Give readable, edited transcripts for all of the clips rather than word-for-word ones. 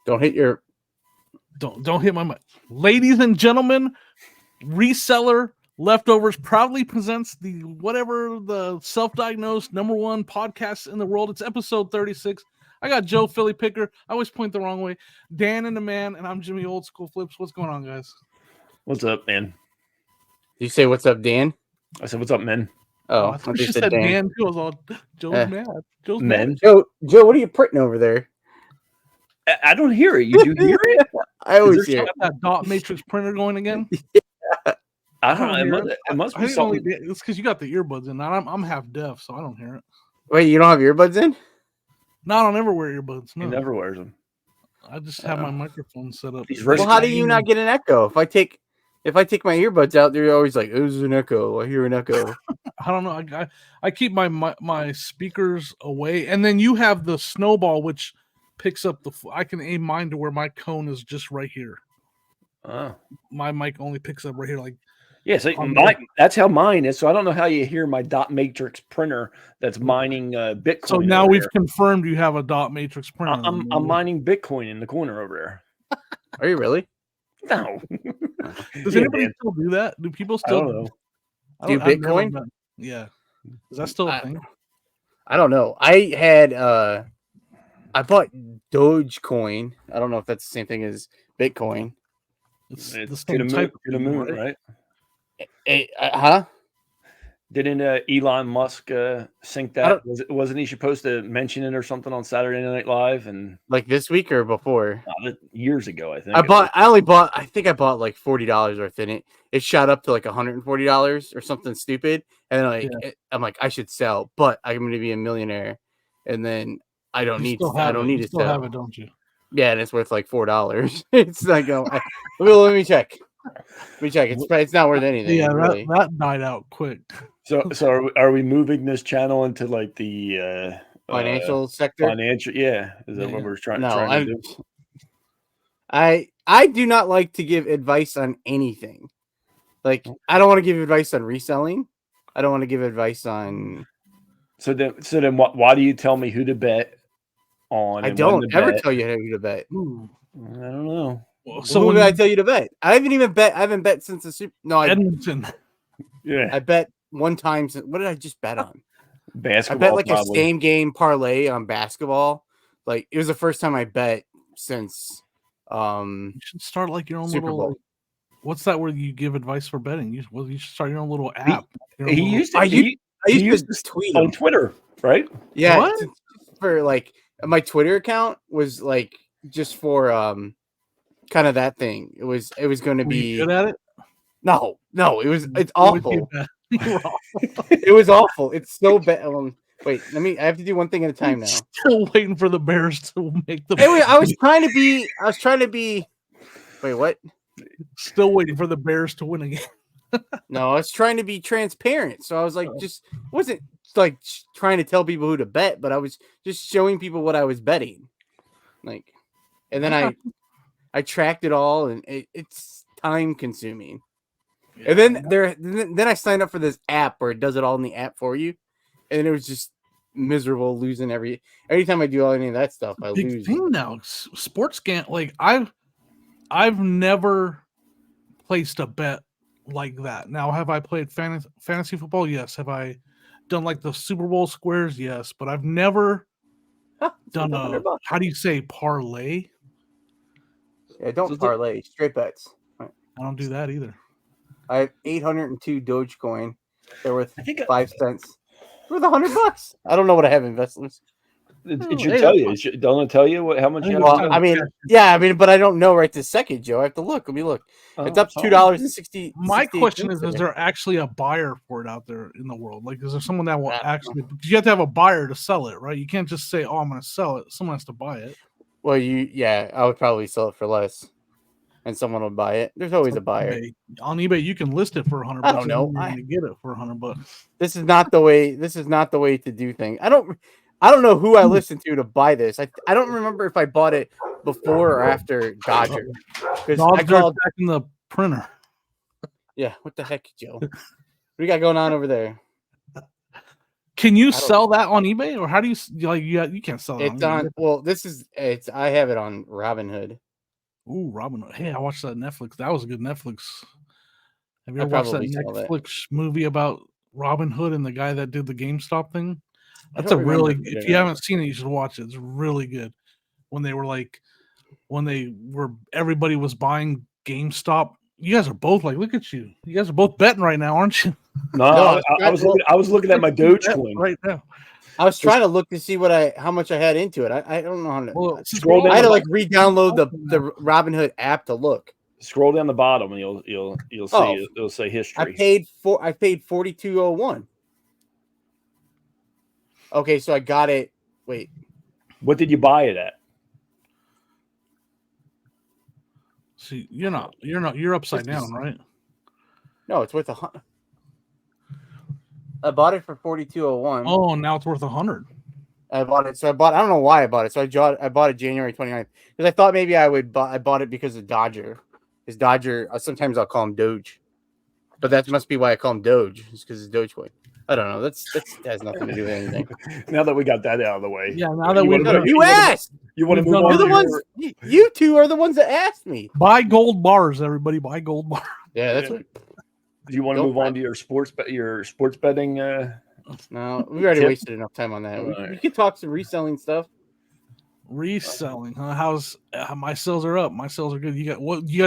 Don't hit your. Don't hit my mic. Ladies and gentlemen, Reseller Leftovers proudly presents the self-diagnosed #1 podcast in the world. It's episode 36. I got Joe Philly Picker. I always point the wrong way. Dan and the man, and I'm Jimmy Old School Flips. What's going on, guys? What's up, man? Did you say what's up, Dan? I said, what's up, man? Oh, I thought you said Dan. Too. I was all, Joe's mad. Joe's man. mad. Joe, what are you printing over there? I don't hear it. You do hear it? I always hear it. That dot matrix printer going again? I don't know. It must be something. It's because you got the earbuds in. I'm half deaf, so I don't hear it. Wait, you don't have earbuds in? No, I don't ever wear earbuds. No. He never wears them. I just have my microphone set up. Well, how do you not get an echo? If I take my earbuds out, they're always like, "Oh, there's an echo. I hear an echo." I don't know. I keep my speakers away, and then you have the snowball, which picks up I can aim mine to where my cone is just right here. Oh, my mic only picks up right here, like. Yeah, so that's how mine is. So I don't know how you hear my dot matrix printer that's mining Bitcoin. So now we've confirmed you have a dot matrix printer. I'm mining Bitcoin in the corner over there. Are you really? No. Does anybody still do that? Do people still do Bitcoin? Yeah. Is that still a thing? I don't know. I bought Dogecoin. I don't know if that's the same thing as Bitcoin. It's the same type to the moon, right? Huh? Didn't Elon Musk sink that? Wasn't he supposed to mention it or something on Saturday Night Live? And like this week or before? Years ago, I think. I bought like $40 worth in it. It shot up to like $140 or something stupid, and then I'm like, I should sell, but I'm going to be a millionaire, and then I don't need to sell. Have it, don't you? Yeah, and it's worth like $4. It's like, let me check. It's not worth anything. Yeah, really. that died out quick. So are we moving this channel into like the financial sector? Yeah. Is that what we're trying to do? I do not like to give advice on anything. Like, I don't want to give advice on reselling. I don't want to give advice on. So then, why do you tell me who to bet on? I don't ever tell you who to bet. Ooh, I don't know. So who did I tell you to bet? I haven't bet since the Super. No, Edmonton. Yeah, I bet one time. What did I just bet on? Basketball. I bet like a same game parlay on basketball. Like, it was the first time I bet since. You should start like your own Super little. Bowl. What's that where you give advice for betting? You should start your own little app. I used to tweet on Twitter, right? Yeah, what? For like my Twitter account was like just for kind of that thing. It was going to be good at it. No, it's awful. It was awful. It's so bad. Wait, I have to do one thing at a time now. Still waiting for the Bears to make the. Anyway, I was trying to be. Wait, what? Still waiting for the Bears to win again. No, I was trying to be transparent. So I was like, wasn't like trying to tell people who to bet, but I was just showing people what I was betting. Like, and then I tracked it all, and it's time consuming. Yeah, and then I signed up for this app where it does it all in the app for you, and it was just miserable losing every time I do any of that stuff. I lose. Thing now, sports can't like I've never placed a bet like that. Now, have I played fantasy football? Yes. Have I done like the Super Bowl squares? Yes, but I've never done a how do you say parlay? Yeah, don't parlay, straight bets. I don't do that either. I have 802 Dogecoin. They're worth 5 cents. Worth $100. I don't know what I have investments. It should tell you. Don't it tell you how much you have? Well, but I don't know right this second, Joe. I have to look. Let me look. It's up to $2.60. My question is there actually a buyer for it out there in the world? Like, is there someone that will actually? Because you have to have a buyer to sell it, right? You can't just say, "Oh, I'm going to sell it." Someone has to buy it. Well, I would probably sell it for less, and someone would buy it. There's always a buyer on eBay. You can list it for $100. I don't know. I get it for $100. This is not the way. This is not the way to do things. I don't know who I listened to buy this. I don't remember if I bought it before or after Dodger. Because I called back in the printer. Yeah, what the heck, Joe? What do you got going on over there? Can you sell that on eBay, or how do you like? You can't sell it. It's on. Well, it's. I have it on Robinhood. Ooh, Robinhood. Hey, I watched that Netflix. That was a good Netflix. Have you I ever watched that probably saw that. Netflix movie about Robin Hood and the guy that did the GameStop thing? I That's a don't remember really. if I If did you or not. haven't seen it, you should watch it. It's really good. When they were everybody was buying GameStop. You guys are both like, look at you. You guys are both betting right now, aren't you? No, I was looking at my Dogecoin right now. I was trying to look to see how much I had into it. I don't know how to. Well, Scroll down I had to the like re-download the Robinhood app to look. Scroll down the bottom and you'll see Oh. it'll say I history. paid $42.01. Okay, so I got it. Wait, What did you buy it at? See, you're upside down, right? no, it's worth $100. I bought it for $42.01. Oh, now it's worth $100. I bought it. So I don't know why I bought it. So I bought it January 29th because I thought maybe I bought it because of Dodger. Because Dodger, sometimes I'll call him Doge, but that must be why I call him Doge. It's because it's Dogecoin. I don't know. That has nothing to do with anything. Now that we got that out of the way. Yeah, now that you asked. You want to We've move done on? You're the to ones. You two are the ones that asked me. buy gold bars, everybody. Buy gold bars. Yeah, that's what. Do you want to move on to your sports betting? No, we already wasted enough time on that. We could talk some reselling stuff. Reselling, huh? How's my sales are up? My sales are good. You guys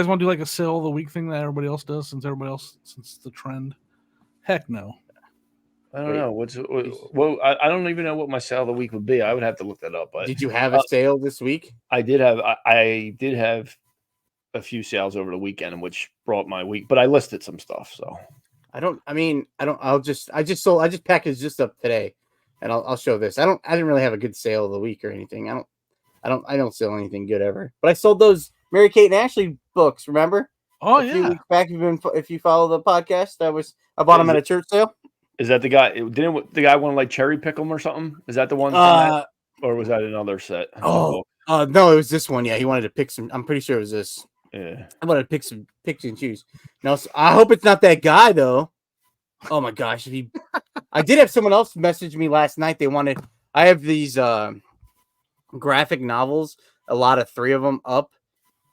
want to do like a sale of the week thing that everybody else does since the trend? Heck no. I don't know. I don't even know what my sale of the week would be. I would have to look that up. But did you have a sale this week? I did have a few sales over the weekend, which brought my week. But I listed some stuff, so I just packaged this up today, and I'll show this. I didn't really have a good sale of the week or anything. I don't sell anything good ever. But I sold those Mary Kate and Ashley books. Remember? Oh a few weeks back, if you follow the podcast, I bought them at a church sale. Is that the guy? Didn't the guy want to like cherry pick them or something? Is that the one? Or was that another set? No, it was this one. Yeah, he wanted to pick some. I'm pretty sure it was this. Yeah, I wanted to pick and choose. No, so I hope it's not that guy though. Oh my gosh, I did have someone else message me last night. I have these graphic novels, a lot of 3 of them up,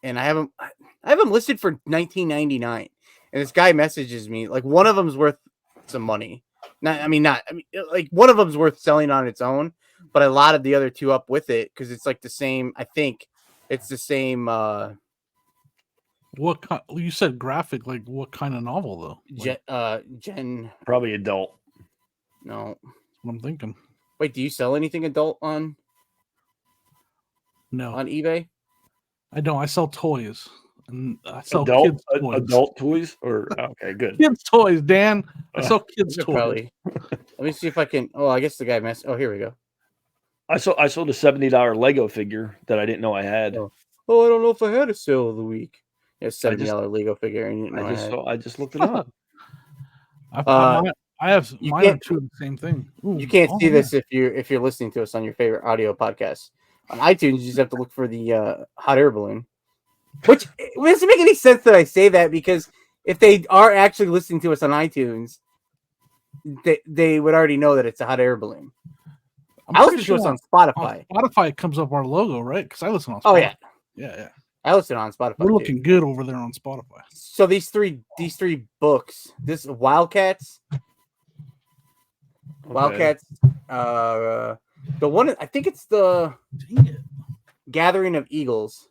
and I have them listed for $19.99. And this guy messages me like one of them's worth some money. Like one of them's worth selling on its own, but I lotted the other 2 up with it because it's like the same. I think it's the same. What kind? You said graphic. Like what kind of novel though? Jen. Probably adult. No, that's what I'm thinking. Wait, do you sell anything adult on? No, on eBay. I don't. I sell toys. And I sell adult kids toys. Adult toys, or okay, good. Kids toys, Dan. I sell kids toys. Probably. Let me see if I can. Oh, I guess the guy messed. Oh, here we go. I sold a $70 Lego figure that I didn't know I had. Oh, I don't know if I had a sale of the week. It's $70 Lego figure, and you know I just looked it up. I have mine are 2 of the same thing. Ooh, you can't see this if you're listening to us on your favorite audio podcast. On iTunes, you just have to look for the hot air balloon. Which it doesn't make any sense that I say that, because if they are actually listening to us on iTunes, they would already know that it's a hot air balloon. I listen to us on Spotify. On Spotify, it comes up our logo, right? Because I listen on Spotify. Oh yeah, yeah. I listen on Spotify. We're looking good over there on Spotify. So these three books, this Wildcats, the one, I think it's the Gathering of Eagles.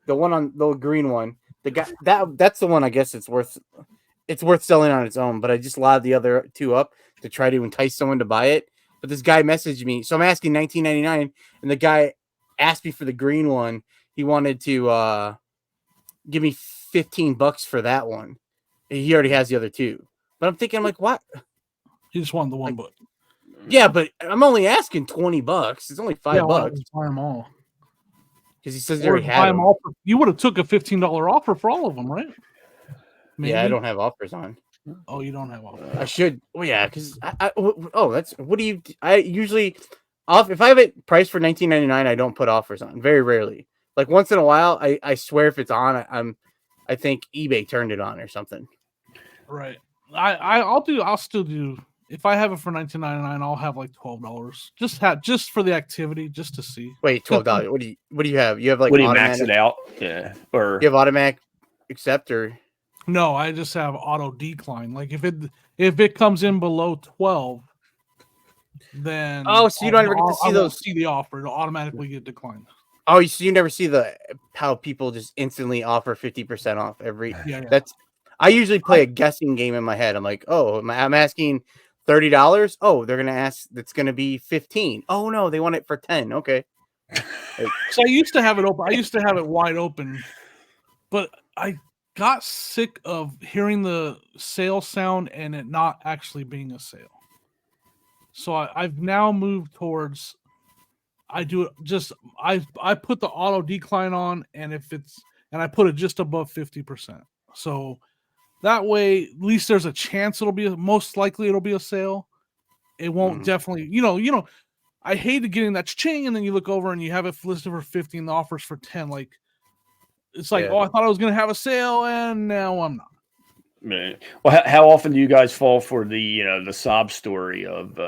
The one on the green one, the guy that's the one. I guess it's worth selling on its own. But I just loaded the other 2 up to try to entice someone to buy it. But this guy messaged me, so I'm asking $19.99, and the guy asked me for the green one. He wanted to give me $15 for that one. He already has the other 2. But I'm thinking, I'm like, what? He just wanted the one book. Yeah, but I'm only asking $20. It's only $5. Buy them all. Because he says he already had them. You would have took a $15 offer for all of them, right? Maybe. Yeah, I don't have offers on. Oh, you don't have offers. I should. Well, yeah, because that's what do you? I usually if I have it priced for $19.99, I don't put offers on. Very rarely. Like once in a while, I swear if it's on, I think eBay turned it on or something. Right. I'll still do If I have it for $19.99, I'll have like $12. Just for the activity, just to see. Wait, $12. What do you have? You have like What do you max automatic. it out? Yeah, or You have automatic accept or No, I just have auto decline. Like if it comes in below 12, then so you don't ever get to see I won't those. see the offer. It'll automatically get declined. Oh, so you never see how people just instantly offer 50% off every. Yeah. That's. I usually play a guessing game in my head. I'm like, oh, I'm asking $30. Oh, they're gonna ask. That's gonna be 15. Oh no, they want it for 10. Okay. So I used to have it open. I used to have it wide open, but I got sick of hearing the sale sound and it not actually being a sale. So I've now moved towards. I do it just. I put the auto decline on, and I put it just above 50%. So that way, at least there's a chance most likely it'll be a sale. It won't definitely, I hated getting that ching, and then you look over and you have it listed for 50 and the offers for 10. Like, it's like, I thought I was going to have a sale, and now I'm not. Man. Well, how often do you guys fall for the sob story of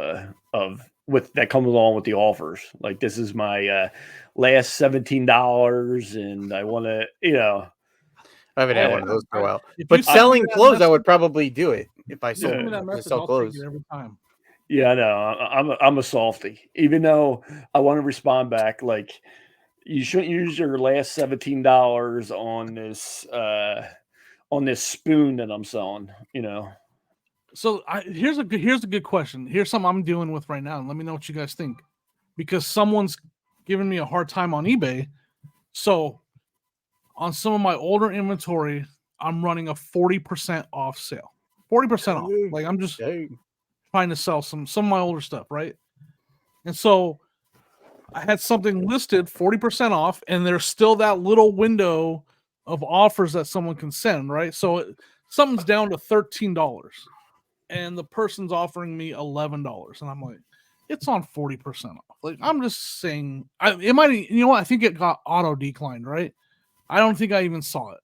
with that comes along with the offers? Like, this is my last $17, and I want to, I haven't had one of those for a while. If But you send selling me that clothes, I message- would probably do it if I if you send sold me that message, sell I'll clothes. take it every time. Yeah, I know. I'm a softie. Even though I want to respond back, like, you shouldn't use your last $17 on this spoon that I'm selling. So here's a good question. Here's something I'm dealing with right now, and let me know what you guys think, because someone's giving me a hard time on eBay. So on some of my older inventory, I'm running a 40% off sale. 40% off. Like, I'm just trying to sell some of my older stuff, right? And so I had something listed 40% off, and there's still that little window of offers that someone can send, right? So something's down to $13, and the person's offering me $11, and I'm like, it's on 40% off. Like, I'm just saying, it might, I think it got auto declined, right? I don't think I even saw it.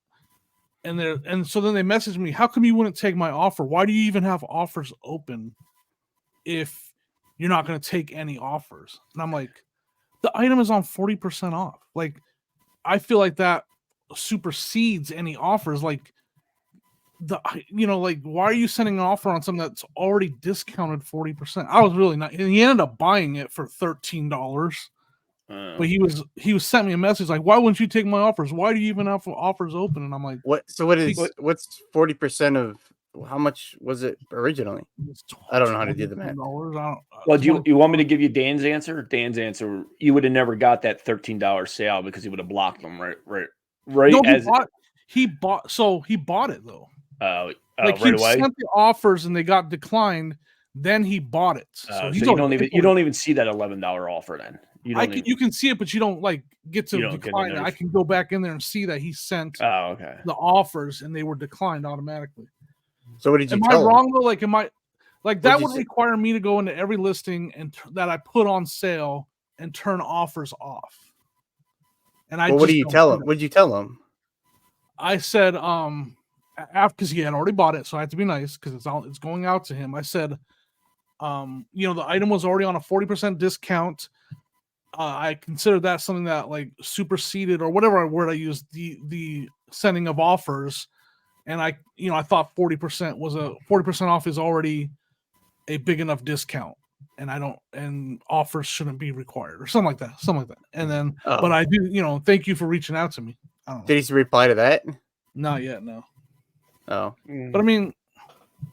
And so then they messaged me, how come you wouldn't take my offer? Why do you even have offers open if you're not going to take any offers? And I'm like, the item is on 40% off. Like, I feel like that supersedes any offers. Like, why are you sending an offer on something that's already discounted 40%? I was really not, and he ended up buying it for $13. But he was sent me a message like, why wouldn't you take my offers? Why do you even have offers open? And I'm like, what's 40% of how much was it originally? I don't know how to do the math. Well, do you want me to give you Dan's answer? Dan's answer, you would have never got that $13 sale because he would have blocked them, right? No, he bought it though. Like, right he away? Sent the offers and they got declined. Then he bought it. So you don't even see that $11 offer then. You can see it, but you don't get to decline it. I can go back in there and see that he sent the offers and they were declined automatically. So what did you am tell I wrong him? though? Like, am I like that would require me to go into every listing and that I put on sale and turn offers off. And what do you tell him? What did you tell him? I said, because he had already bought it, so I had to be nice because it's going out to him. I said, the item was already on a 40% discount. I consider that something that like superseded or whatever word I used, the sending of offers. And I thought 40% off is already a big enough discount, and offers shouldn't be required or something like that. And then, but I do, thank you for reaching out to me. I don't know. Did he reply to that? Not yet, no. Oh, but I mean,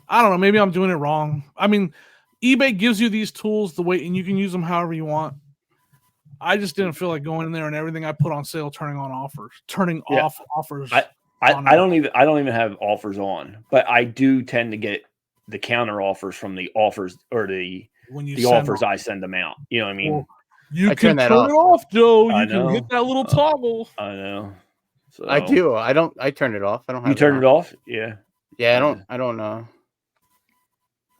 I don't know. Maybe I'm doing it wrong. I mean, eBay gives you these tools and you can use them however you want. I just didn't feel like going in there and everything I put on sale turning off offers. I don't even have offers on, but I do tend to get the counter offers from the offers or the offers I send them out. You know what I mean? Well, you can turn it off, Joe. You can hit that little toggle. I know. So I do. I turn it off. I don't have You turn it off? Yeah. Yeah, I don't know.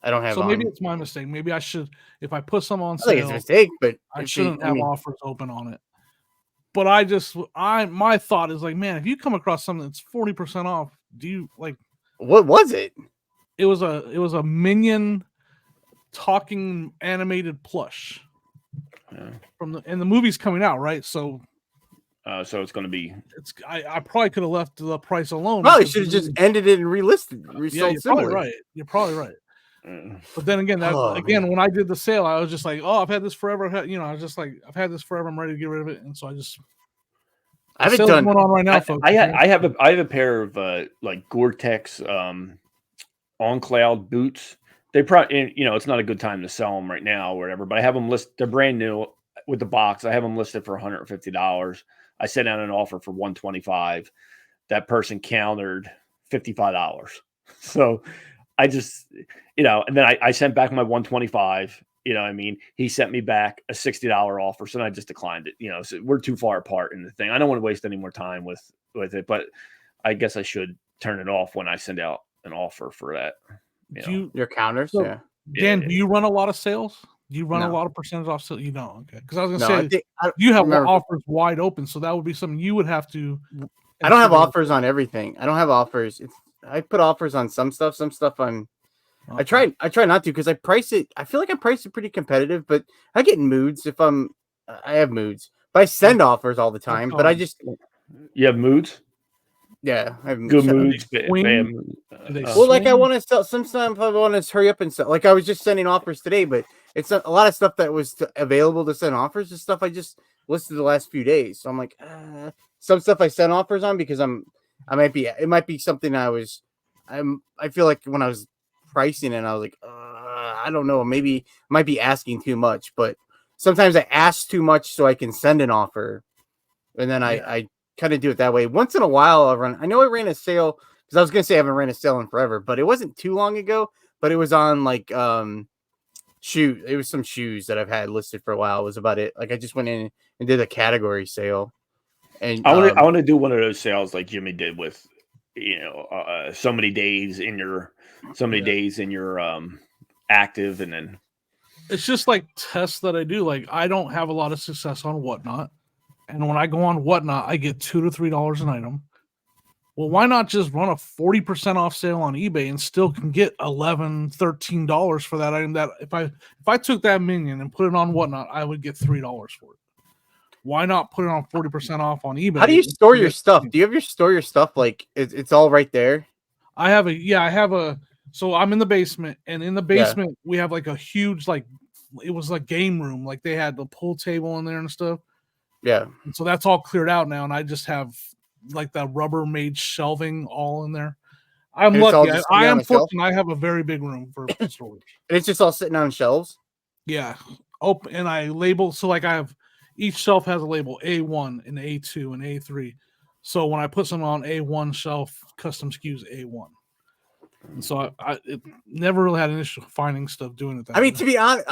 I don't have. So maybe it's my mistake. Maybe I should, if I put some on sale. I think it's a mistake, but I shouldn't have offers open on it. But my thought is like, man, if you come across something that's 40% off, do you like? What was it? It was a Minion talking animated plush and the movie's coming out, right? So so it's going to be. I probably could have left the price alone. Probably should have just ended it and relisted. Yeah, you're probably right. You're probably right. But then again, when I did the sale, I was just like, "Oh, I've had this forever." I was just like, "I've had this forever. I'm ready to get rid of it." And so I haven't done going on right now, folks. I have a pair of like Gore-Tex on cloud boots. They probably, it's not a good time to sell them right now or whatever. But I have them listed. They're brand new with the box. I have them listed for $150. I sent out an offer for $125. That person countered $55. So I just, and then I sent back my $125. I mean, he sent me back a $60 offer, so then I just declined it. So we're too far apart in the thing. I don't want to waste any more time with it, but I guess I should turn it off when I send out an offer for that. Your counters, so, Dan, do you run a lot of sales? Do you run a lot of percentage off sales? You don't, okay? Because I was going to say you have offers wide open, so that would be something you would have to. I don't have offers on everything. I don't have offers. I put offers on some stuff. Some stuff I'm. Okay. I try not to because I price it. I feel like I price it pretty competitive, but I get in moods if I have moods. But I send offers all the time. But I just. You have moods. Yeah, I have good moods. Well, like I want to sell. Sometimes I want to hurry up and sell. Like I was just sending offers today, but it's a lot of stuff that was available to send offers. Is stuff I just listed the last few days. So I'm like, some stuff I sent offers on because it might be something I feel like when I was pricing it, I was like, I don't know, maybe I might be asking too much, but sometimes I ask too much so I can send an offer, and then I kind of do it that way. Once in a while, I know I ran a sale because I was gonna say I haven't ran a sale in forever, but it wasn't too long ago. But it was on like it was some shoes that I've had listed for a while. It was about it. Like I just went in and did a category sale, and I want to do one of those sales like Jimmy did with so many days in your active, and then it's just like tests that I do. Like I don't have a lot of success on Whatnot. And when I go on Whatnot, I get $2 to $3 an item. Well, why not just run a 40% off sale on eBay and still can get $11, $13 for that item? That if I took that minion and put it on Whatnot, I would get $3 for it. Why not put it on 40% off on eBay? How do you store your stuff? Do you store your stuff like it's all right there? So I'm in the basement, and in the basement we have like a huge it was like game room. Like they had the pool table in there and stuff. Yeah. And so that's all cleared out now, and I just have like that Rubbermaid shelving all in there. I'm lucky. I am fortunate. I have a very big room for storage. And it's just all sitting on shelves? Yeah. Open, and I label. So like I have each shelf has a label A1 and A2 and A3. So when I put something on A1 shelf, custom SKUs A1. And so I never really had an issue finding stuff doing it that way. To be honest,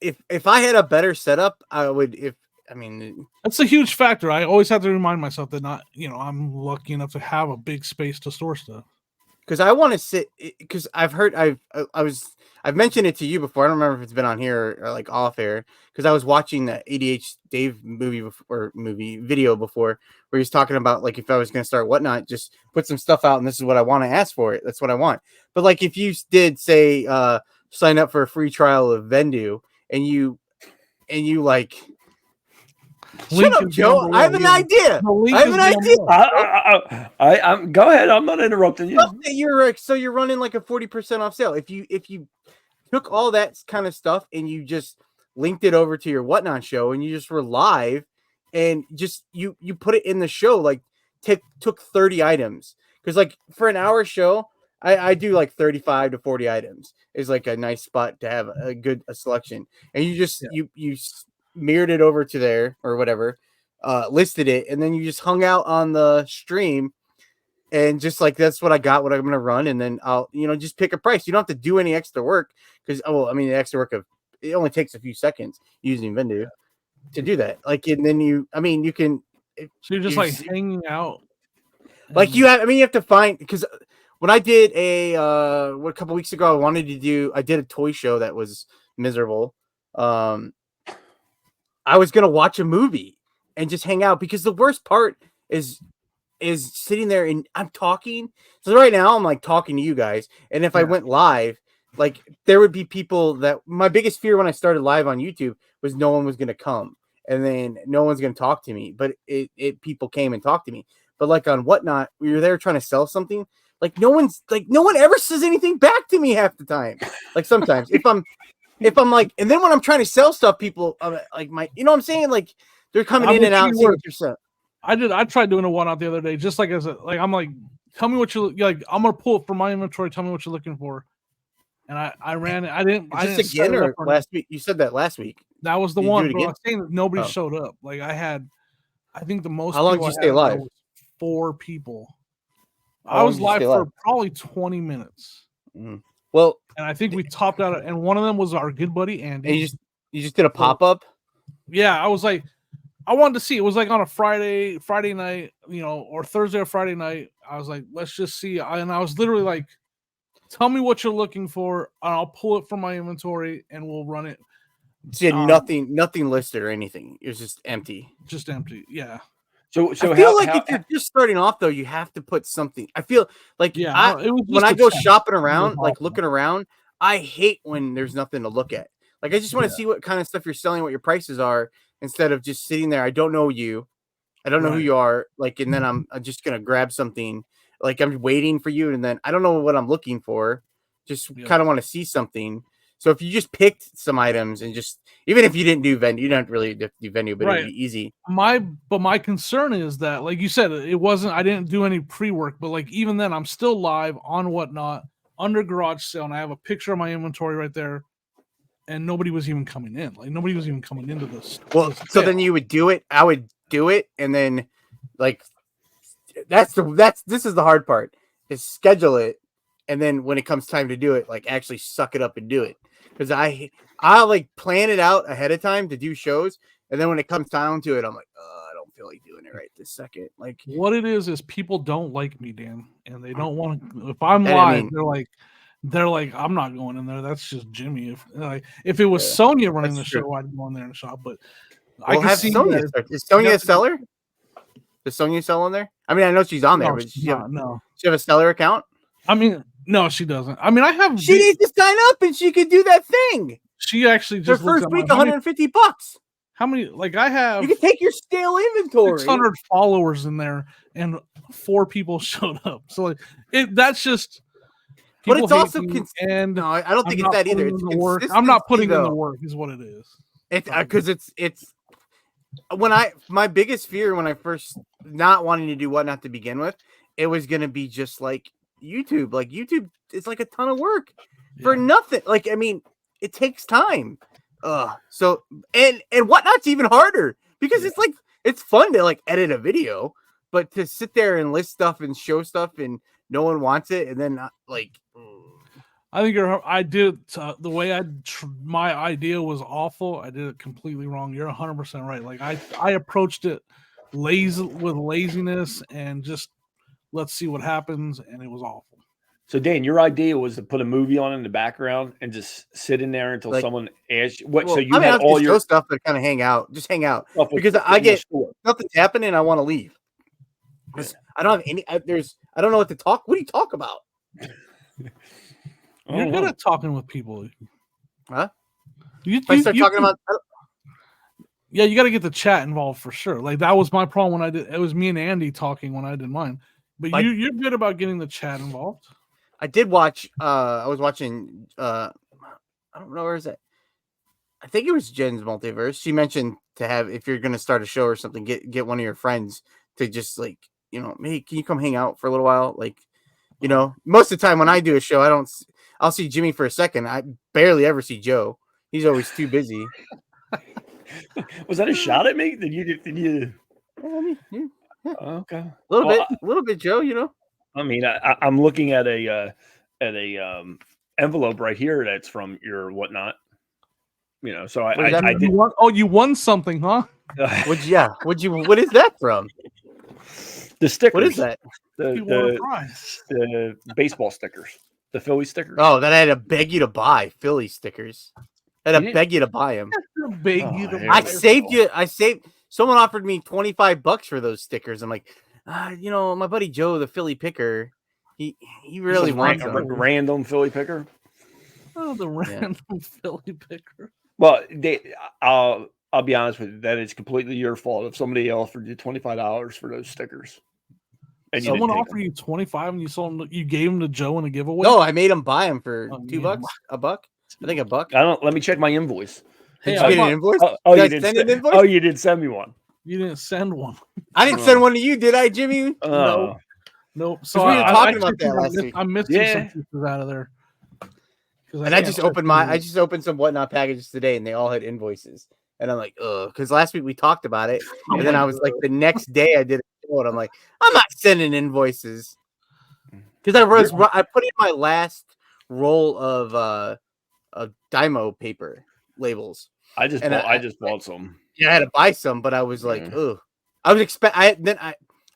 if I had a better setup, I would. That's a huge factor. I always have to remind myself that I'm lucky enough to have a big space to store stuff. Because I want to sit. Because I've mentioned it to you before. I don't remember if it's been on here or like off air. Because I was watching the ADH Dave video before, where he's talking about like if I was going to start Whatnot, just put some stuff out and this is what I want to ask for it. That's what I want. But like if you did say sign up for a free trial of Vendu and you like. Shut up, Joe. I have an idea. I'm go ahead. I'm not interrupting you. You're running like a 40% off sale. If you took all that kind of stuff and you just linked it over to your Whatnot show and you just were live and just you put it in the show, like took 30 items. Because like for an hour show, I do like 35 to 40 items is like a nice spot to have a selection. And you just you mirrored it over to there or whatever, listed it, and then you just hung out on the stream and just like that's what I got, what I'm gonna run, and then I'll just pick a price. You don't have to do any extra work because the extra work of it only takes a few seconds using Vendu to do that. Like and then you can. So you're just like hanging out. Like you have to find because when I did a couple weeks ago, I did a toy show that was miserable. I was gonna watch a movie and just hang out because the worst part is sitting there and I'm talking. So right now I'm like talking to you guys, and if I went live, like there would be people that my biggest fear when I started live on YouTube was no one was going to come and then no one's going to talk to me. But people came and talked to me. But like on Whatnot, we were there trying to sell something. Like no one ever says anything back to me half the time. Like sometimes if I'm like, and then when I'm trying to sell stuff, people like you know what I'm saying? Like they're coming in and out and seeing what you're selling. I tried doing a Whatnot the other day, just like I'm like, tell me what you like. I'm gonna pull it from my inventory. Tell me what you're looking for. And I ran it. I didn't again or last week. You said that last week. That was the one, bro. I was saying that nobody showed up. Like I think the most. How long did you stay live? 4 people. I was live for probably 20 minutes. Mm. Well, and I think we topped out, and one of them was our good buddy Andy. And you just did a pop up. Yeah, I was like, I wanted to see. It was like on a Friday night, or Thursday or Friday night. I was like, let's just see. And I was literally like, tell me what you're looking for, and I'll pull it from my inventory, and we'll run it. So nothing listed or anything. It was just empty. Just empty. Yeah. So I feel if you're just starting off though, you have to put something. I feel like when I go shopping around, like looking around, I hate when there's nothing to look at. Like I just want to see what kind of stuff you're selling, what your prices are, instead of just sitting there. I don't know you. I don't know who you are. Like, and then I'm just gonna grab something. Like I'm waiting for you, and then I don't know what I'm looking for. Just kind of want to see something. So if you just picked some items and just, even if you didn't do venue, you don't really do venue, but it'd be easy. My concern is that, like you said, I didn't do any pre-work, but like even then I'm still live on Whatnot under garage sale, and I have a picture of my inventory right there, and nobody was even coming in. Like nobody was even coming into this. Well, so then you would do it. I would do it, and then like this is the hard part, is schedule it, and then when it comes time to do it, like actually suck it up and do it. Because I'll like plan it out ahead of time to do shows, and then when it comes down to it, I'm like, I don't feel like doing it right this second. Like what it is people don't like me, Dan, and they don't want to. If I'm live, they're like, I'm not going in there. That's just Jimmy. If it was Sonia running the show, I'd go in there and shop. But I can see Sonia. Is Sonia a seller? Does Sonia sell on there? I mean, I know she's on there, but she have a seller account? I mean, no, she doesn't. I mean, she needs to sign up and she could do that thing. She actually just her first week, $150. How many? Like I have. You can take your stale inventory. 600 followers in there, and 4 people showed up. So like that's just. But it's also and no, I don't think it's that either. It's work. I'm not putting in the work, is what it is. It's because it's when my biggest fear when I first not wanting to do Whatnot to begin with, it was gonna be just like YouTube. Like YouTube is like a ton of work for nothing. Like I mean, it takes time. So and Whatnot's even harder because it's like it's fun to like edit a video, but to sit there and list stuff and show stuff and no one wants it, and then like. I think I did the way my idea was awful. I did it completely wrong. You're 100% right. Like I approached it with laziness and just let's see what happens, and it was awful. So Dan, your idea was to put a movie on in the background and just sit in there until someone asks you what. Well, so you had all your stuff to kind of hang out, because I get nothing's happening. I want to leave. I don't have any. I don't know what to talk. What do you talk about? You're good at talking with people. Huh? I start talking about. Yeah, you got to get the chat involved for sure. Like that was my problem when I did. It was me and Andy talking when I did mine. But you're good about getting the chat involved. I did watch. I was watching. I don't know where is it. I think it was Jen's Multiverse. She mentioned to have, if you're going to start a show or something, get one of your friends to just like, hey, can you come hang out for a little while? Like, most of the time when I do a show, I'll see Jimmy for a second. I barely ever see Joe. He's always too busy. Was that a shot at me? Did you? Yeah. Okay. A little bit, Joe. I mean, I'm looking at a envelope right here that's from your Whatnot. So I did. You won something, huh? What is that from? The stickers. What is that? The baseball stickers. The Philly stickers. Oh, that I had to beg you to buy Philly stickers. I had to beg you to buy them. I saved. Someone offered me $25 for those stickers. I'm like, my buddy Joe, the Philly picker, he really wants them. Random Philly picker. Oh, the random Philly picker. Well, I'll be honest with you. That it's completely your fault if somebody offered you $25 for those stickers. And someone offered you 25 and you sold them. You gave them to Joe in a giveaway. No, I made him buy them for $2, a buck. I think a buck. Let me check my invoice. Did you get an invoice? You didn't send an invoice? Oh, you did send me one. You didn't send one. I didn't send one to you, did I, Jimmy? No. Nope. So we were talking about that last week. I missed some pieces out of there. And I just opened some whatnot packages today, and they all had invoices. And I'm like, ugh, because last week we talked about it, and then I was like, the next day I did a show, and I'm like, I'm not sending invoices because I put in my last roll of Dymo paper labels. I just bought some. Yeah, I had to buy some, but I was like, ugh. I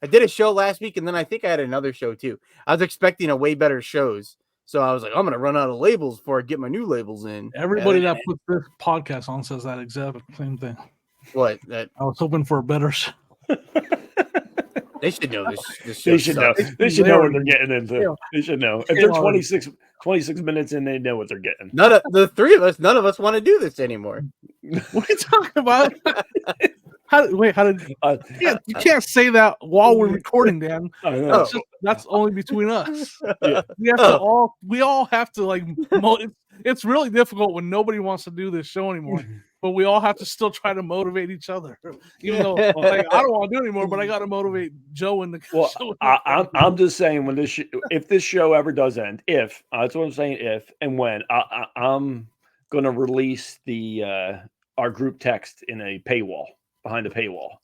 did a show last week, and then I think I had another show too. I was expecting a way better shows. So I was like, I'm going to run out of labels before I get my new labels in. Everybody that puts this podcast on says that exact same thing. What? I was hoping for a better show. They should know this show. They should know. They should know what they're getting into. Yeah. They should know. If they're 26 minutes in, they know what they're getting. None of us want to do this anymore. What are you talking about? How did you can't say that while we're recording, Dan? That's only between us. Yeah. We all have to it's really difficult when nobody wants to do this show anymore. But we all have to still try to motivate each other, even though I don't want to do it anymore. But I got to motivate Joe in the show. I'm just saying if this show ever does end, that's what I'm saying. If and when I'm going to release our group text in a paywall. Behind a paywall.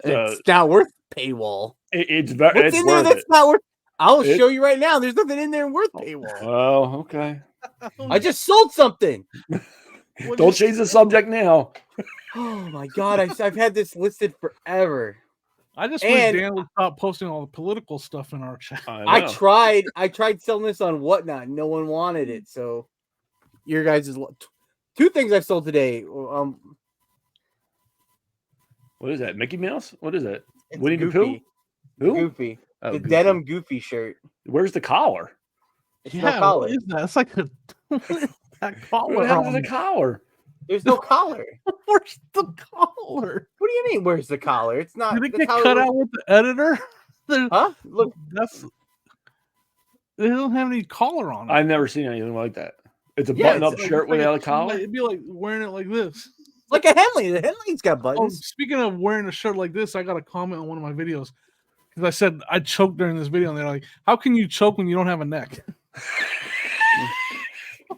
So, it's not worth paywall. It's in there that's not worth. I'll show you right now. There's nothing in there worth paywall. Oh, okay. I just sold something. Don't change the subject now. Oh my god, I've had this listed forever. I just wish Dan would stop posting all the political stuff in our chat. I tried selling this on Whatnot. No one wanted it. So your guys' two things I sold today. What is that? Mickey Mouse? What is that? It's Winnie the Pooh? Who? Goofy. The Goofy. Denim Goofy shirt. Where's the collar? It's no collar. What is that? It's like that collar. What happened to the collar? There's no collar. Where's the collar? What do you mean? Where's the collar? It's not. Did it get cut out with the editor? Huh? Look, they don't have any collar on it. I've never seen anything like that. It's a button-up shirt without a collar. It'd be like wearing it like this. Like a Henley. The Henley's got buttons. Oh, speaking of wearing a shirt like this, I got a comment on one of my videos because I said I choked during this video, and they're like, "How can you choke when you don't have a neck?"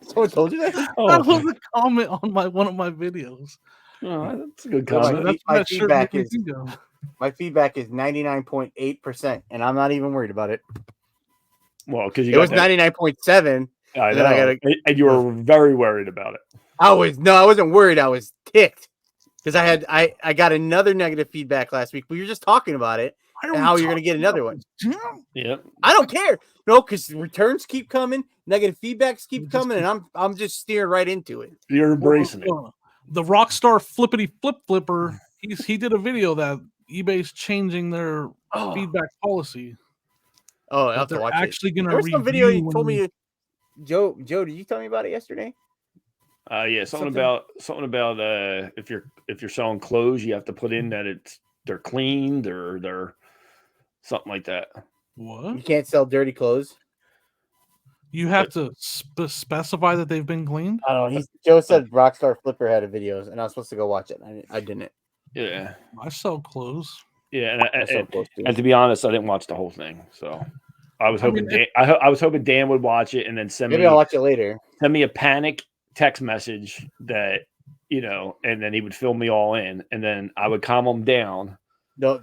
Someone told you that? That was a comment on one of my videos. Oh, that's a good comment. My feedback is 99.8%, and I'm not even worried about it. Well, because it was 99.7. I know, and you were very worried about it. I wasn't worried. I was ticked because I got another negative feedback last week. We were just talking about it and how you're going to get another one. Yeah, I don't care. No, because returns keep coming, negative feedbacks keep coming, and I'm just steering right into it. You're embracing it. The Rockstar Flippity Flipper. He did a video that eBay's changing their feedback policy. Oh, I have to watch it. Actually, going to review. There was some video you told me. Joe, did you tell me about it yesterday? Yeah, something about if you're selling clothes, you have to put in that they're cleaned or they're something like that. What? You can't sell dirty clothes. You have to specify that they've been cleaned. I don't know. Joe said Rockstar Flipper had a videos, and I was supposed to go watch it. I didn't. Yeah, I sell clothes. Yeah, and to be honest, I didn't watch the whole thing, so I was hoping I was hoping Dan would watch it and then send me. Maybe I'll watch it later. Send me a panic text message that and then he would fill me all in, and then I would calm him down. No,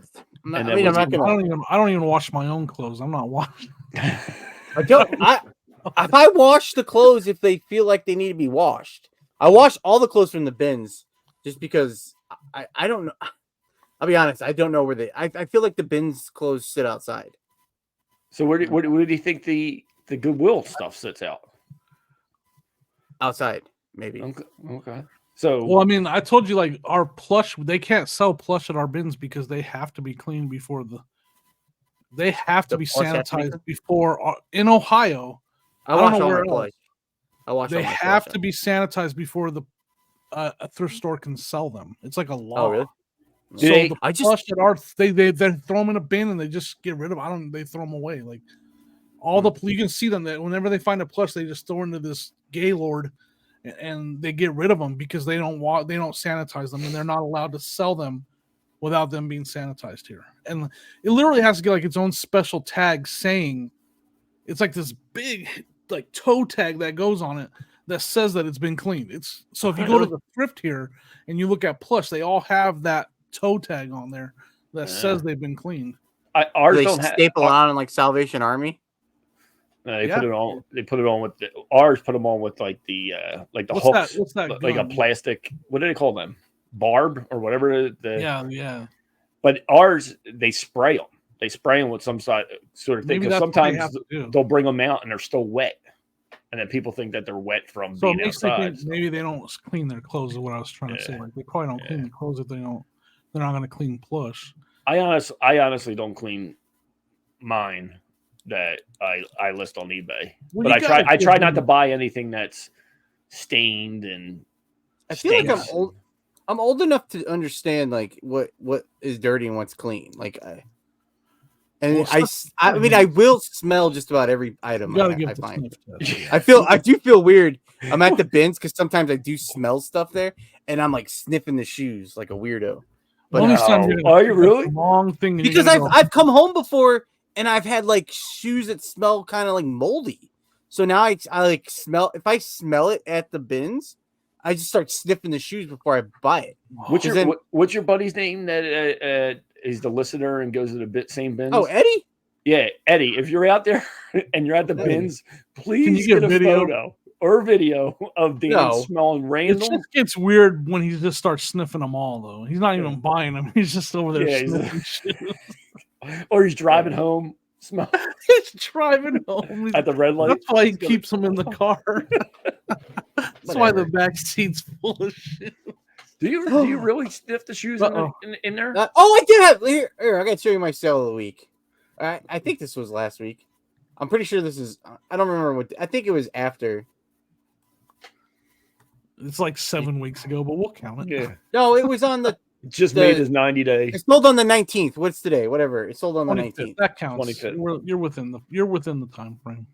I don't even wash my own clothes. I'm not washing. If I wash the clothes, if they feel like they need to be washed, I wash all the clothes from the bins just because I don't know. I'll be honest. I don't know where I feel like the bins clothes sit outside. So where do you think the Goodwill stuff sits out? Outside, maybe. Okay. So, well, I mean, I told you like our plush. They can't sell plush at our bins because they have to be cleaned before they have to be sanitized before. In Ohio, I don't know where else. They have to be sanitized before a thrift store can sell them. It's like a law. Oh, really? So the plush that are they throw them in a bin and they just get rid of them. They throw them away. Like you can see them that whenever they find a plush, they just throw into this Gaylord and they get rid of them because they don't sanitize them and they're not allowed to sell them without them being sanitized here. And it literally has to get like its own special tag saying it's like this big like toe tag that goes on it that says that it's been cleaned. It's so if you go to the thrift here and you look at plush, they all have that toe tag on there that says they've been cleaned. Ours they don't staple on in like Salvation Army. They put it on. They put it on with ours. Put them on with like the hooks. What's that? Like a plastic. What do they call them? Barb or whatever. Yeah. But ours, they spray them. They spray them with some sort of thing. Because sometimes they'll bring them out and they're still wet, and then people think that they're wet from being outside. Maybe they don't clean their clothes. Is what I was trying to say. Like they probably don't clean their clothes if they don't. They're not going to clean plush. I honestly don't clean mine that I list on eBay. Well, but I try not to buy anything that's stained and I feel like I'm old enough to understand like what is dirty and what's clean. Like I mean I will smell just about every item I find. I do feel weird. I'm at the bins because sometimes I do smell stuff there and I'm like sniffing the shoes like a weirdo. But are you really? Wrong thing because I've come home before and I've had like shoes that smell kind of like moldy. So now I like smell if I smell it at the bins, I just start sniffing the shoes before I buy it. What's your buddy's name that is the listener and goes to the same bins? Oh, Eddie? Yeah, Eddie. If you're out there and you're at the bins, please get a photo or video of Dan smelling random. It just gets weird when he just starts sniffing them all, though. He's not even buying them. He's just over there sniffing shoes. Or he's driving home. He's driving home at the red light. That's why he keeps them in the car. That's why the back seat's full of shit. Do you really sniff the shoes in there? I did have here. I got to show you my sale of the week. I think this was last week. I'm pretty sure this is. I don't remember what. I think it was after. It's like 7 weeks ago, but we'll count it. Yeah. No, it was on the. Just made his 90 day. It sold on the 19th. What's today? Whatever. It sold on the 19th. That counts. 25th. You're within the time frame.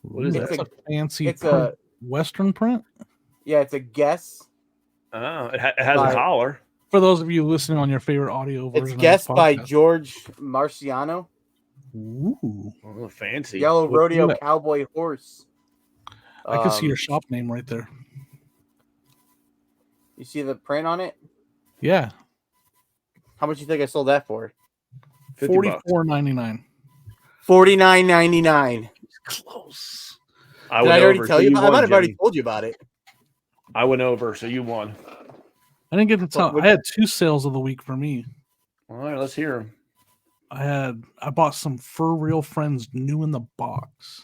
What is that? It's a fancy print. Western print? Yeah, it's a Guess. Oh, it has a collar. For those of you listening on your favorite audio version, it's Guess by George Marciano. Ooh, fancy. Yellow Rodeo Cowboy Horse. I can see your shop name right there. You see the print on it? Yeah. How much do you think I sold that for? $44.99. $49.99. Close. Did I already tell you? I might have already told you about it. I went over, so you won. I didn't get to tell. I had 2 sales of the week for me. All right, let's hear them. I bought some Fur Real Friends new in the box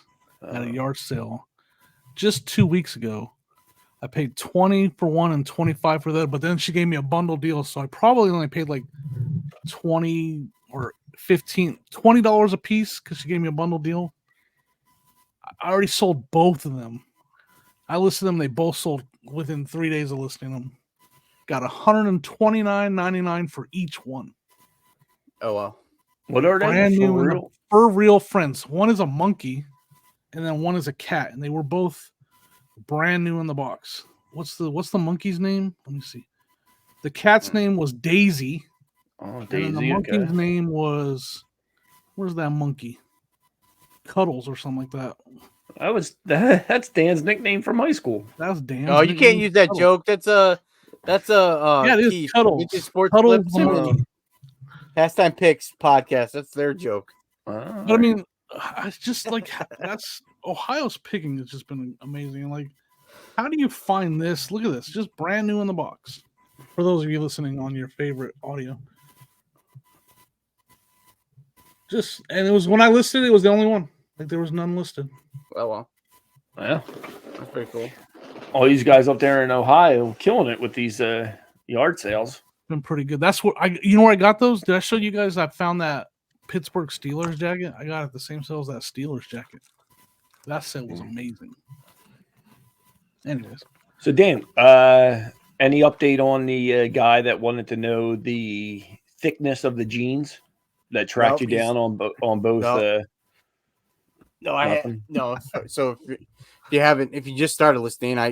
at a yard sale just 2 weeks ago. I paid $20 for one and $25 for that, but then she gave me a bundle deal, so I probably only paid like $20 or $20 a piece because she gave me a bundle deal. I already sold both of them. I listed them; they both sold within 3 days of listing them. Got $129.99 for each one. Oh wow! What are they? Brand new Fur Real Friends. One is a monkey, and then one is a cat, and they were both brand new in the box. What's the monkey's name? Let me see. The cat's name was Daisy. Oh, Daisy. And the monkey's name was, where's that monkey? Cuddles or something like that. That's Dan's nickname from high school. That's Dan. Oh, you can't use that joke. That's a yeah, it is Cuddles. Sports Cuddles Clips Pastime Picks podcast. That's their joke. But I mean, it's just like that's Ohio's picking has just been amazing. Like, how do you find this? Look at this, just brand new in the box. For those of you listening on your favorite audio, and it was when I listed it was the only one. Like there was none listed. Oh well, yeah, that's pretty cool. All these guys up there in Ohio killing it with these yard sales. Been pretty good. That's what you know where I got those? Did I show you guys? I found that Pittsburgh Steelers jacket. I got it at the same sale as that Steelers jacket. That sale was amazing. Anyways, So Dan, any update on the guy that wanted to know the thickness of the jeans that tracked Nope, you down on both? no. Nothing. So if you just started listening, I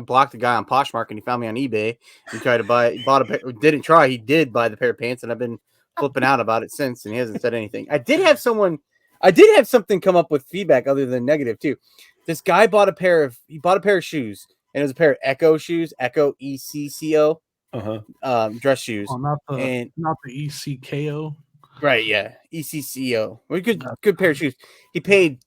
blocked the guy on Poshmark and he found me on eBay and tried to bought a pair. Didn't try. He did buy the pair of pants, and I've been flipping out about it since, and he hasn't said anything. I did have something come up with feedback other than negative too. This guy bought a pair of shoes, and it was a pair of Echo shoes, Echo ECCO, dress shoes, not the ECKO. Right, yeah, ECCO. Good pair of shoes. He paid.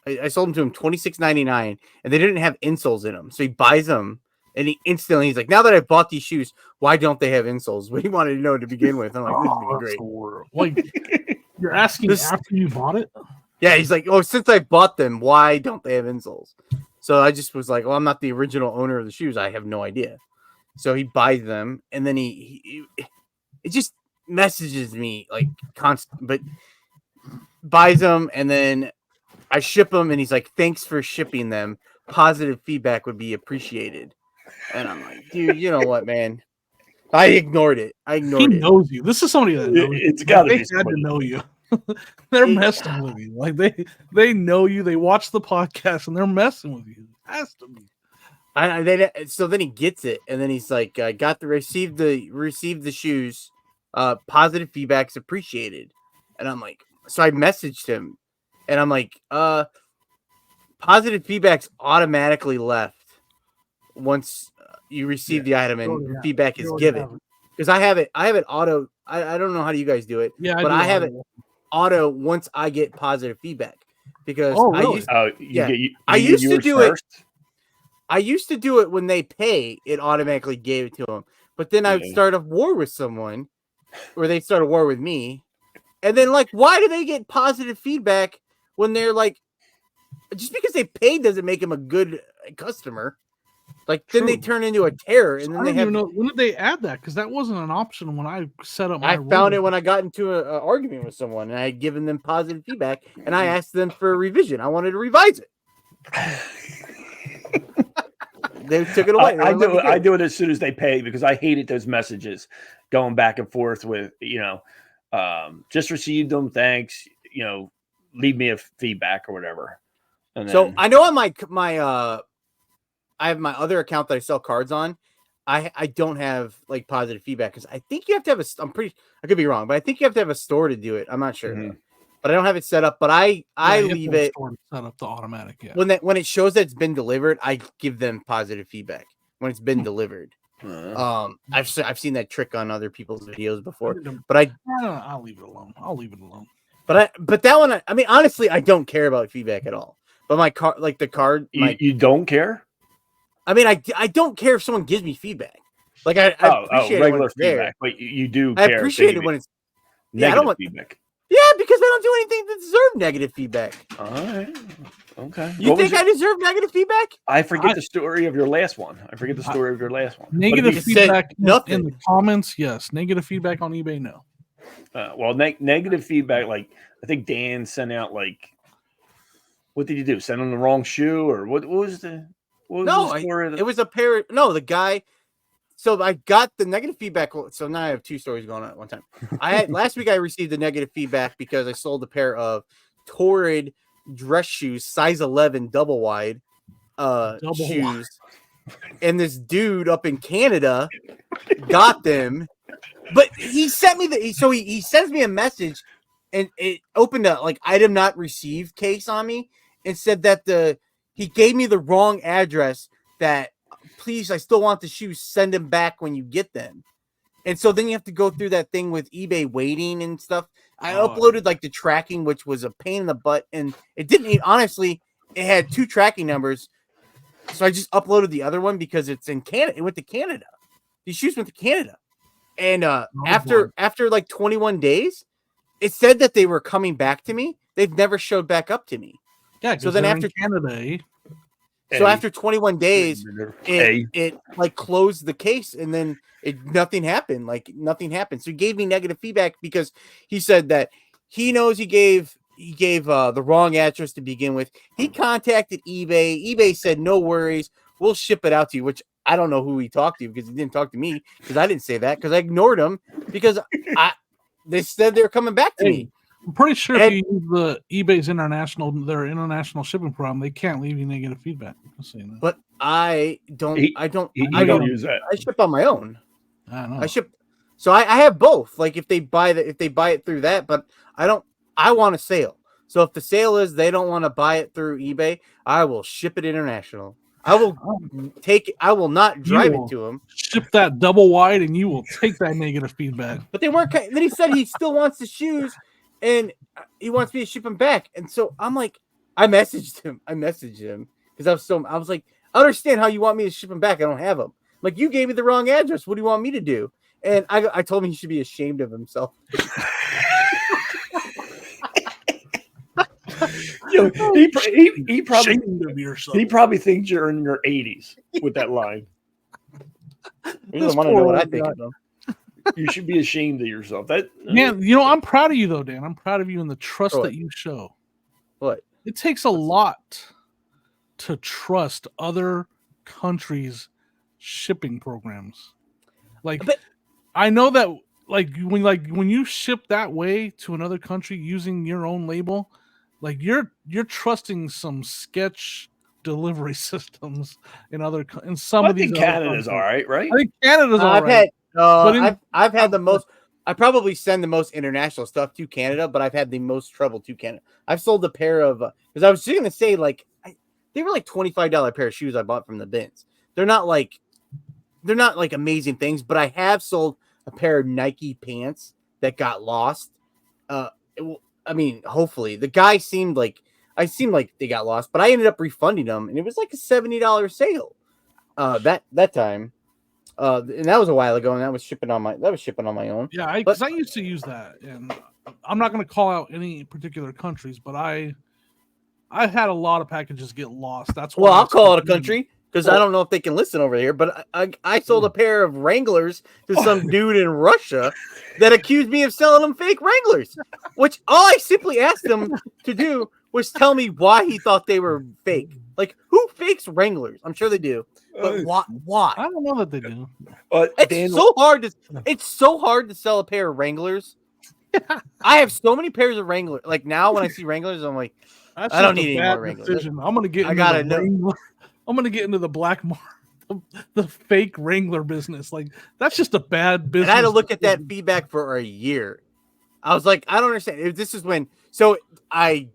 I sold them to him $26.99, and they didn't have insoles in them. So he buys them, and he's like, "Now that I bought these shoes, why don't they have insoles?" What he wanted to know to begin with. I'm like, "This is gonna be great." Like, you're asking after you bought it? Yeah, he's like, "Oh, since I bought them, why don't they have insoles?" So I just was like, "Well, I'm not the original owner of the shoes. I have no idea." So he buys them, and then it just messages me like constant, but buys them, and then I ship them, and he's like, "Thanks for shipping them. Positive feedback would be appreciated." And I'm like, "Dude, you know what, man?" I ignored it. He knows you. This is somebody that knows you. It's got to be they had to know you. They're messing with you. Like they know you. They watch the podcast and they're messing with you. It has to be. So then he gets it, and then he's like, "I received the shoes. Positive feedback's appreciated." And I'm like, so I messaged him, and I'm like, positive feedback's automatically left once you receive the item and feedback is given. Because I have it auto. I don't know how you guys do it, but I have it auto once I get positive feedback. Because I used to do it. I used to do it when they pay, it automatically gave it to them. But then I would start a war with someone, or they start a war with me. And then, like, why do they get positive feedback when they're like, just because they paid doesn't make them a good customer? Like, then they turn into a terror. And then I don't even know, when did they add that? Because that wasn't an option when I set up my found it when I got into an argument with someone, and I had given them positive feedback, and I asked them for a revision. I wanted to revise it. They took it away. I do it as soon as they pay, because I hated those messages going back and forth with, just received them. Thanks. Leave me a feedback or whatever. And then, so I know on my I have my other account that I sell cards on. I don't have like positive feedback because I think you have to have I could be wrong, but I think you have to have a store to do it. I'm not sure. But I don't have it set up. But I leave it set up the automatic. Yeah. When it shows that it's been delivered, I give them positive feedback when it's been delivered. I've seen that trick on other people's videos before, but I'll leave it alone. But that one, I mean, honestly, I don't care about feedback at all. But my card, like the card, you don't care. I mean, I don't care if someone gives me feedback. Like I appreciate regular feedback, there. but you do. I appreciate it when it's negative I don't want feedback. Yeah, because I don't do anything to deserve negative feedback. All right. Okay. You think I deserve negative feedback? I forget the story of your last one. Negative feedback in the comments, yes. Negative feedback on eBay, no. Negative feedback, like I think Dan sent out what did you do? Send him the wrong shoe, or what was the story? It was a pair. No, the guy. So I got the negative feedback. So now I have two stories going on at one time. Last week I received the negative feedback because I sold a pair of Torrid dress shoes, size 11, double wide shoes, and this dude up in Canada got them. But he sent me he sends me a message, and it opened a item not received case on me, and said that he gave me the wrong address. That please, I still want the shoes. Send them back when you get them. And so then you have to go through that thing with eBay waiting and stuff. I uploaded the tracking, which was a pain in the butt, and it didn't. Honestly, it had two tracking numbers, so I just uploaded the other one because it's in Canada. It went to Canada. These shoes went to Canada. And after 21 days, it said that they were coming back to me. They've never showed back up to me. Yeah. So then after Canada, so after 21 days, it closed the case, and then nothing happened. Nothing happened. So he gave me negative feedback because he said that he knows he gave the wrong address to begin with. He contacted eBay. eBay said no worries. we'll ship it out to you, which I don't know who he talked to because he didn't talk to me because I didn't say that because I ignored him because they said they're coming back to me. I'm pretty sure if you use the eBay's their international shipping program, they can't leave you negative feedback. But I don't use that. I ship on my own. I know. I ship, so I have both. Like if they buy it through that, but I want a sale. So if the sale is they don't want to buy it through eBay, I will ship it international. I will not drive it to them. Ship that double wide, and you will take that negative feedback. But they weren't. Then he said he still wants the shoes, and he wants me to ship them back. And so I'm like, I messaged him because I was like, I understand how you want me to ship them back. I don't have them. Like you gave me the wrong address. What do you want me to do? And I told him he should be ashamed of himself. He probably thinks you're in your 80s with that line. He doesn't want to know what I think of him. You should be ashamed of yourself. Man, I'm proud of you though, Dan. I'm proud of you and the trust that you show. What? It takes a lot to trust other countries' shipping programs. I know that when you ship that way to another country using your own label, like you're trusting some sketch delivery systems in some of these. Canada's all right? I think Canada's all right. I've had the most. I probably send the most international stuff to Canada, but I've had the most trouble to Canada. I've sold a pair of because I was just gonna say they were like $25 pair of shoes I bought from the bins. They're not like amazing things, but I have sold a pair of Nike pants that got lost. Hopefully the guy seemed like they got lost, but I ended up refunding them, and it was like a $70 sale. That time. And that was a while ago, and that was shipping on my own. Yeah, because I used to use that, and I'm not going to call out any particular countries, but I had a lot of packages get lost. That's why. Well, I'll call it a country because I don't know if they can listen over here. But I sold a pair of Wranglers to some dude in Russia that accused me of selling them fake Wranglers, which all I simply asked him to do was tell me why he thought they were fake. Like, who fakes Wranglers? I'm sure they do. But why? I don't know that they do. It's so hard to sell a pair of Wranglers. I have so many pairs of Wranglers. Like now, when I see Wranglers, I'm like, I don't need any more Wranglers. I'm gonna get. I'm gonna get into the black market, the fake Wrangler business. Like that's just a bad business. And I had to look at that feedback for a year. I was like, I don't understand. This is when. So I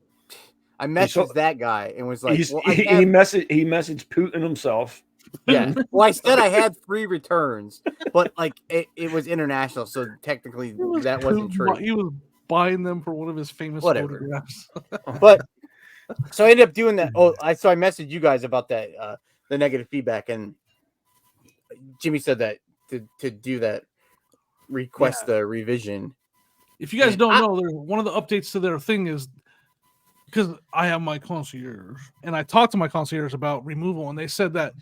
messaged that guy and was like, he messaged Putin himself. Yeah. Well, I said I had 3 returns, but like it was international, so technically that wasn't true. He was buying them for one of his famous photographs. But so I ended up doing that. So I messaged you guys about that, the negative feedback, and Jimmy said that to do that, request the revision. If you guys don't know, one of the updates to their thing is because I have my concierge, and I talked to my concierge about removal, and they said that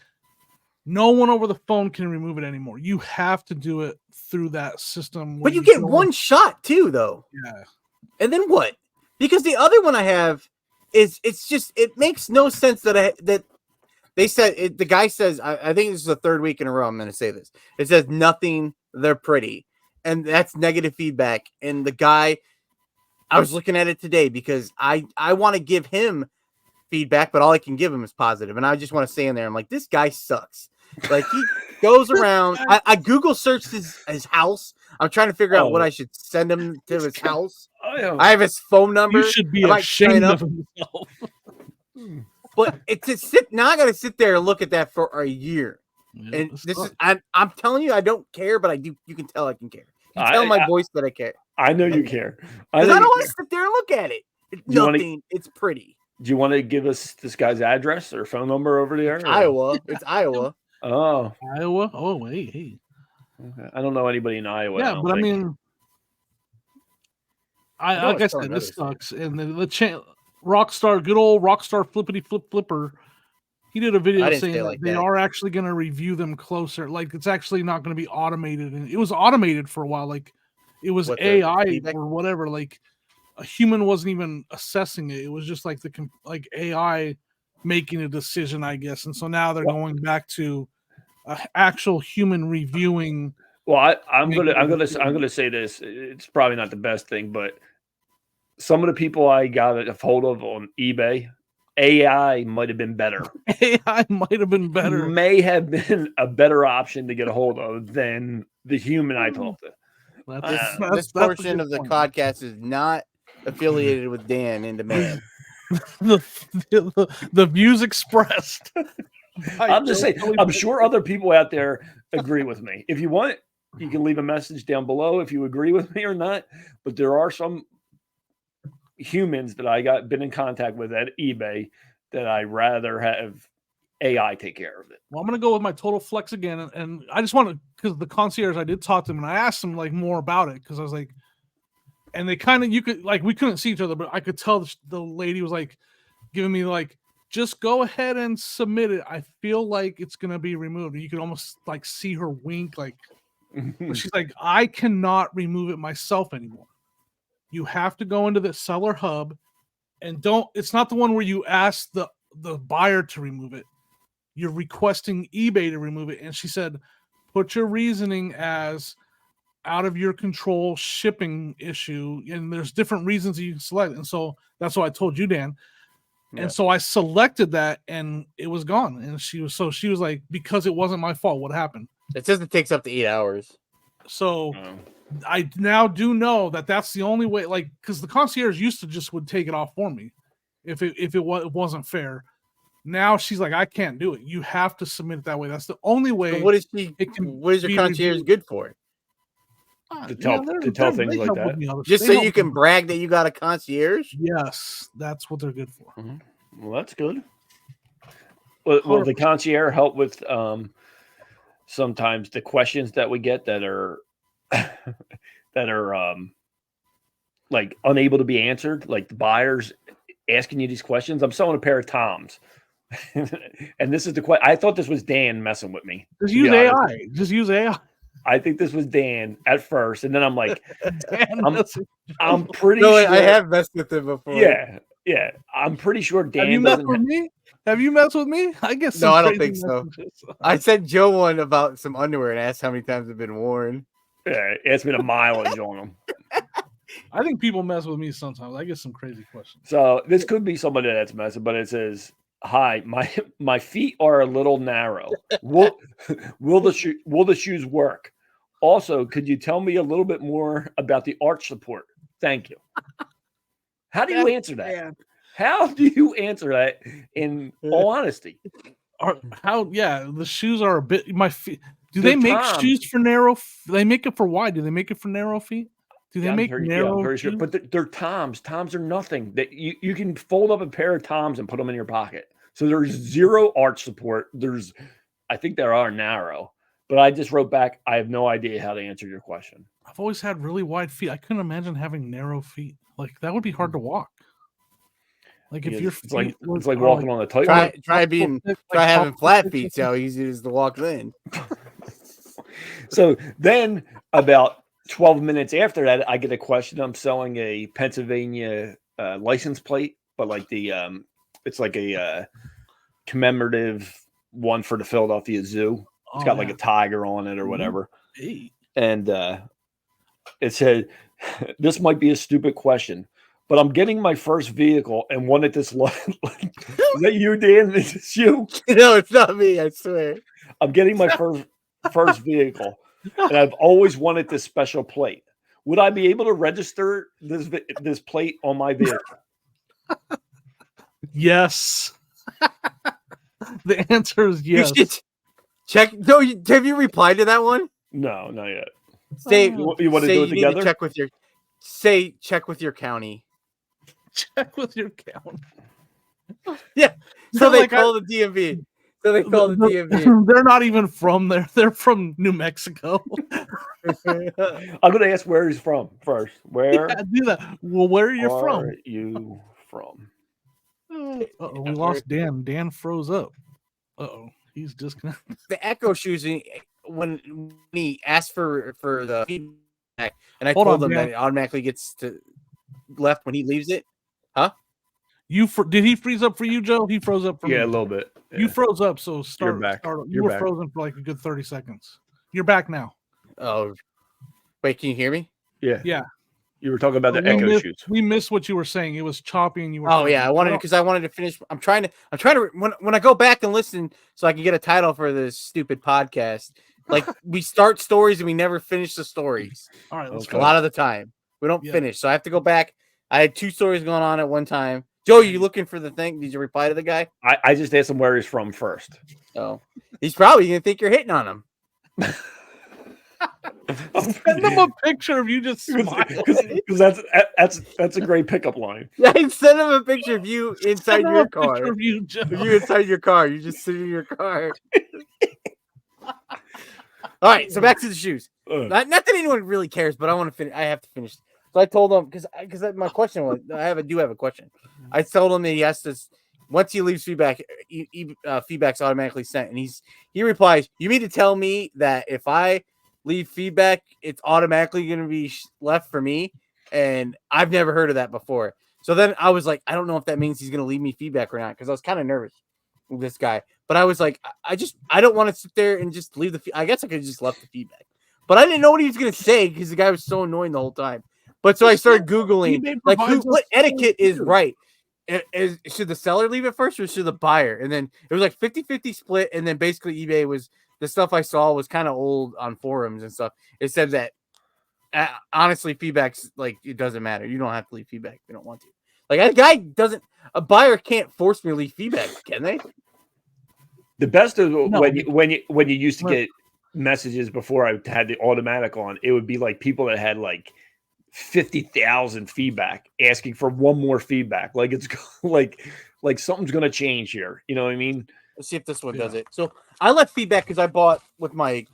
no one over the phone can remove it anymore. You have to do it through that system. But you get one shot too, though. Yeah. And then what? Because the other one I have it makes no sense that they said the guy says I think this is the 3rd week in a row I'm going to say this. It says nothing. They're pretty, and that's negative feedback. And the guy, I was looking at it today because I want to give him feedback, but all I can give him is positive. And I just want to say in there, I'm like, this guy sucks. Like he goes around. I Google searched his house. I'm trying to figure out what I should send him to his house. I have his phone number. You should be ashamed of himself. But now I got to sit there and look at that for a year. Yeah, and this is I'm telling you, I don't care, but I do. You can tell I can care. You tell my voice that I care. I know you care. I don't want to sit there and look at it. It's nothing. It's pretty. Do you want to give us this guy's address or phone number over there? It's Iowa. It's Iowa. Oh, Iowa. Oh, hey. Okay. I don't know anybody in Iowa. Yeah, but I mean, like I said, this sucks. And the Rockstar, good old Rockstar Flippity Flipper, he did a video saying that they are actually going to review them closer. Like it's actually not going to be automated, and it was automated for a while. Like it was AI or whatever. Like a human wasn't even assessing it. It was just like AI making a decision, I guess. And so now they're going back to actual human reviewing. Well, I'm gonna say this. It's probably not the best thing, but some of the people I got a hold of on eBay, AI might have been better. AI might have been better. May have been a better option to get a hold of than the human I talked to. This portion of the podcast is not affiliated with Dan in demand. the views expressed. I'm just saying, I'm sure other people out there agree with me. If you want, you can leave a message down below if you agree with me or not. But there are some humans that I been in contact with at eBay that I rather have AI take care of it. Well, I'm gonna go with my total flex again, and I just want to, because the concierge, I did talk to him and I asked him like more about it, because I was like, and they kind of, you could like, we couldn't see each other, but I could tell the lady was like giving me like, just go ahead and submit it. I feel like it's gonna be removed. And you could almost like see her wink, like she's like, I cannot remove it myself anymore. You have to go into the seller hub, and it's not the one where you ask the buyer to remove it. You're requesting eBay to remove it. And she said, put your reasoning as out of your control shipping issue. And there's different reasons you can select. And so that's what I told you, Dan. Yeah. And so I selected that and it was gone. And she was like, because it wasn't my fault. What happened? It says it takes up to 8 hours. So I now do know that that's the only way, like, because the concierge used to just would take it off for me if it wasn't fair. Now she's like, I can't do it. You have to submit it that way. That's the only way. So what is your concierge good for? To tell things like that. Just so you can brag that you got a concierge? Yes, that's what they're good for. Mm-hmm. Well, that's good. Will the concierge help with sometimes the questions that we get that are like unable to be answered, like the buyers asking you these questions? I'm selling a pair of Toms. And this is the question. I thought this was Dan messing with me. Just use AI. Just use AI. I think this was Dan at first, and then I'm like, I'm pretty sure. I have messed with him before. Yeah. I'm pretty sure Dan. Have you messed with me? Have you messed with me? I guess. No, I don't think so. I sent Joe one about some underwear and asked how many times they've been worn. Yeah, asked me the mileage on them. I think people mess with me sometimes. I get some crazy questions. So this could be somebody that's messing, but it says, "Hi, my feet are a little narrow. Will the shoes work? Also, could you tell me a little bit more about the arch support? Thank you." How do you answer that? Yeah. How do you answer that in all honesty? The shoes are a bit, my feet. Do they make shoes for narrow? They make it for wide. Do they make it for narrow feet? Do they make narrow? I'm very sure. But they're Toms. Toms are nothing. That you can fold up a pair of Toms and put them in your pocket. So there's zero arch support. I think there are narrow. But I just wrote back, I have no idea how to answer your question. I've always had really wide feet. I couldn't imagine having narrow feet. Like, that would be hard to walk. Like, if your feet it's like walking on a tightrope. Try having flat feet. See how easy it is to walk then. So then about 12 minutes after that, I get a question. I'm selling a Pennsylvania license plate, but like it's like a commemorative one for the Philadelphia Zoo. It's got like a tiger on it or whatever. Hey. And it said, this might be a stupid question, but I'm getting my first vehicle and wanted this. Is that you, Dan? Is this you? No, it's not me. I swear. I'm getting my first vehicle, and I've always wanted this special plate. Would I be able to register this plate on my vehicle? Yes. The answer is yes. You should check. No, have you replied to that one? No, not yet. Say you want to do it together? Check with your county. Check with your county. Yeah. So they call the DMV. They're not even from there. They're from New Mexico. I'm going to ask where he's from first. Where? Yeah, do that. Well, where are you from? You from? We lost Dan. Dan froze up. He's disconnected. The Echo shoes, when he asked for the feedback, and I told him that it automatically gets to left when he leaves it. Huh? Did he freeze up for you, Joe? He froze up for me. Yeah, a little bit. Yeah. You froze up, so You're back. You were frozen for like a good 30 seconds. You're back now. Oh, wait, can you hear me? Yeah. Yeah. You were talking about the echo shoots. We missed what you were saying. It was choppy, and you were. Oh yeah, I wanted to finish. I'm trying to when I go back and listen, so I can get a title for this stupid podcast. Like we start stories and we never finish the stories. All right, let's A go. lot of the time we don't finish, so I have to go back. I had 2 stories going on at one time. Joe, you looking for the thing? Did you reply to the guy? I just asked him where he's from first. Oh, he's probably gonna think you're hitting on him. Send them a picture of you just smiling. Because that's a great pickup line. Yeah, send him a picture of you inside your car. Picture of you, Joe. You inside your car. You just sitting in your car. All right, so back to the shoes. Not that anyone really cares, but I want to finish. I have to finish. So I told him because my question was I do have a question. I told him that he has to once he leaves feedback, feedback's automatically sent, and he replies, "You mean to tell me that if I leave feedback, it's automatically going to be left for me?" And I've never heard of that before. So then I was like, I don't know if that means he's going to leave me feedback or not, because I was kind of nervous with this guy. But I was like, I don't want to sit there and just leave I guess I could have just left the feedback. But I didn't know what he was going to say because the guy was so annoying the whole time. But so I started Googling, like, what etiquette is right. Should the seller leave it first or should the buyer? And then it was like 50-50 split. And then basically eBay was, the stuff I saw was kind of old on forums and stuff. It said that honestly, feedback's like, it doesn't matter. You don't have to leave feedback if you don't want to. Like a buyer can't force me to leave feedback, can they? The best is when you used to get messages before I had the automatic on, it would be like people that had like 50,000 feedback asking for one more feedback. Like it's like something's going to change here. You know what I mean? Let's see if this one does it. So I left feedback because I bought with my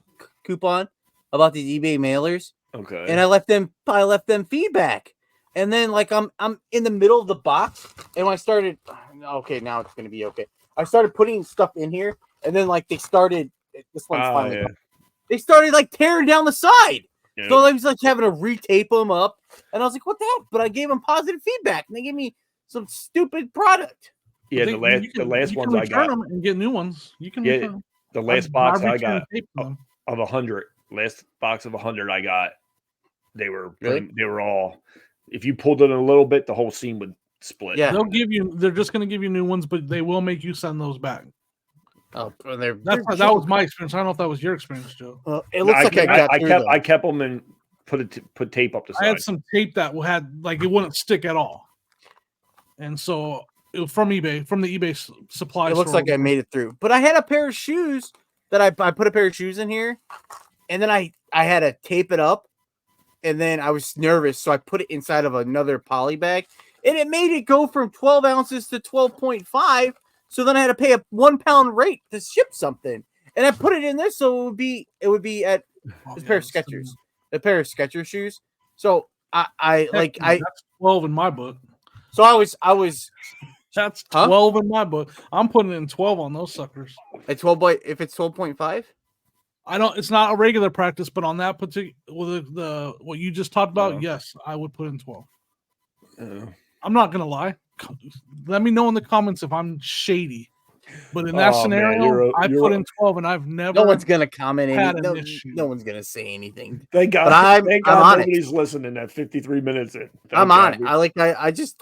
coupon about these eBay mailers. Okay. And I left them feedback. And then like I'm in the middle of the box and when I started, okay, now it's going to be okay. I started putting stuff in here and then like they started, this one's finally, they started like tearing down the side. Yep. So I was like having to retape them up and I was like, what the heck? But I gave them positive feedback and they gave me some stupid product. Yeah, the last ones I got them and get new ones. You can return them. The last box I got of 100, last box of 100 I got, they were all, if you pulled it a little bit, the whole seam would split. Yeah, they're just going to give you new ones, but they will make you send those back. Oh, that was my experience. I don't know if that was your experience, Joe. Well, it looks I kept them and put tape up the side. I had some tape that had like it wouldn't stick at all, and so it was from eBay, from the eBay supply. It looks like I made it through, but I had a pair of shoes that I put a pair of shoes in here, and then I had to tape it up, and then I was nervous, so I put it inside of another poly bag, and it made it go from 12 ounces to 12.5. So then I had to pay a £1 rate to ship something, and I put it in this so it would be at a pair of Skechers shoes. So that's 12 in my book. So I was that's 12 in my book. I'm putting in 12 on those suckers. At 12 if it's 12.5. It's not a regular practice, but on that particular the what you just talked about, yes, I would put in 12. I'm not gonna lie. Let me know in the comments if I'm shady. But in that scenario, I put in 12 and I've never. No one's gonna comment anything. No one's gonna say anything. Thank God. But I'm nobody's listening at 53 minutes in. I'm on it.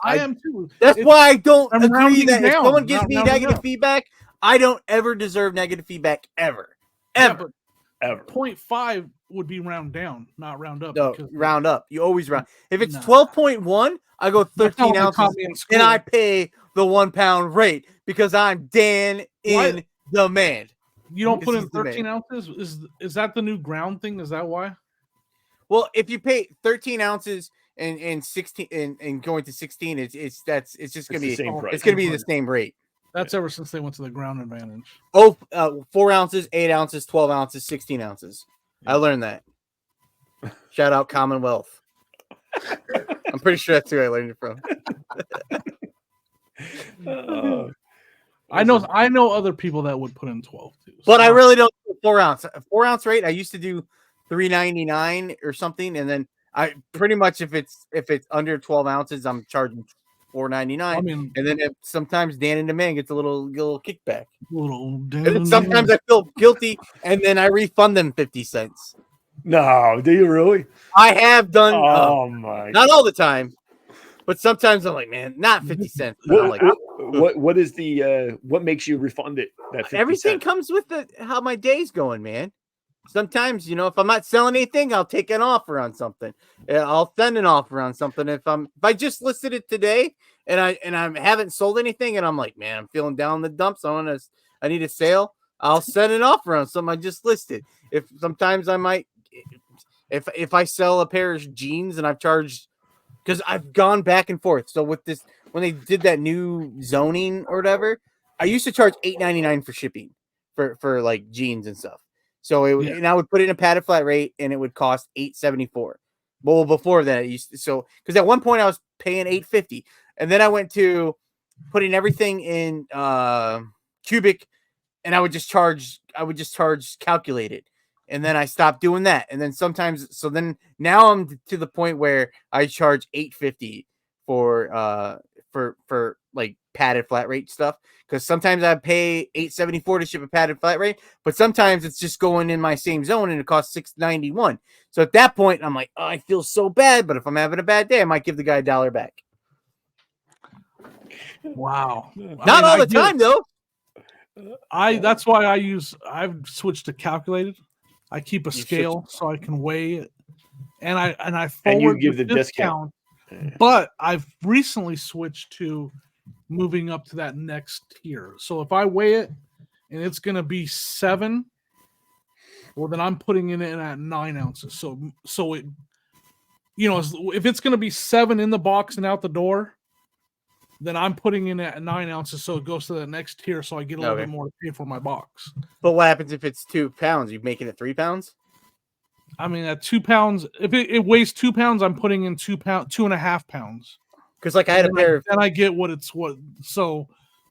I am too. That's why I don't agree that if down. someone gives me negative feedback, I don't ever deserve negative feedback ever. Ever. 0.5 would be round down, not round up. No, round up. You always round. If it's 12.1, I go 13 ounces and I pay the £1 rate because I'm Dan in demand. You don't put in 13 ounces? Is that the new ground thing? Is that why? Well, if you pay 13 ounces and 16 and going to 16, it's just gonna be the same rate. That's ever since they went to the ground advantage. 4 ounces, 8 ounces, 12 ounces, 16 ounces. Yeah. I learned that. Shout out Commonwealth. I'm pretty sure that's who I learned it from. I know other people that would put in 12 too. So. But I really don't do 4 ounce. A 4 ounce rate, I used to do $3.99 or something, and then I pretty much if it's under 12 ounces, I'm charging $4.99. I mean, And then sometimes Dan and the man gets a little kickback. And then little sometimes I feel guilty, and then I refund them 50 cents. No, do you really? I have done. Oh my! Not all the time, but sometimes I'm like, man, not 50 cents. But I'm like, what is the what makes you refund it? That 50 everything cents? comes with how my day's going, man. Sometimes, if I'm not selling anything, I'll take an offer on something. I'll send an offer on something. If I just listed it today and I haven't sold anything, and I'm like, man, I'm feeling down in the dumps. I need a sale. I'll send an offer on something I just listed. If sometimes I might, if I sell a pair of jeans and I've charged, because I've gone back and forth. So with this, when they did that new zoning or whatever, I used to charge $8.99 for shipping for like jeans and stuff. So and I would put it in a padded flat rate, and it would cost $8.74. Well, before that, because at one point I was paying $8.50, and then I went to putting everything in cubic, and I would just charge calculated. And then I stopped doing that. And then sometimes, so then now I'm to the point where I charge $8.50 for like padded flat rate stuff. Because sometimes I pay $8.74 to ship a padded flat rate, but sometimes it's just going in my same zone and it costs $6.91. So at that point, I'm like, I feel so bad. But if I'm having a bad day, I might give the guy $1 back. Wow. Not all the time, though. That's why I've switched to calculated. I keep a scale so I can weigh it, and I forward you give the discount. But I've recently switched to moving up to that next tier. So if I weigh it and it's going to be 7, well, then I'm putting it in at 9 ounces. So it, if it's going to be 7 in the box and out the door, then I'm putting in at 9 ounces, so it goes to the next tier, so I get a little bit more to pay for my box. But what happens if it's 2 pounds? You making it 3 pounds? I mean, at 2 pounds, if it weighs 2 pounds, I'm putting in 2.5 pounds. Because like I had a pair of, then I get so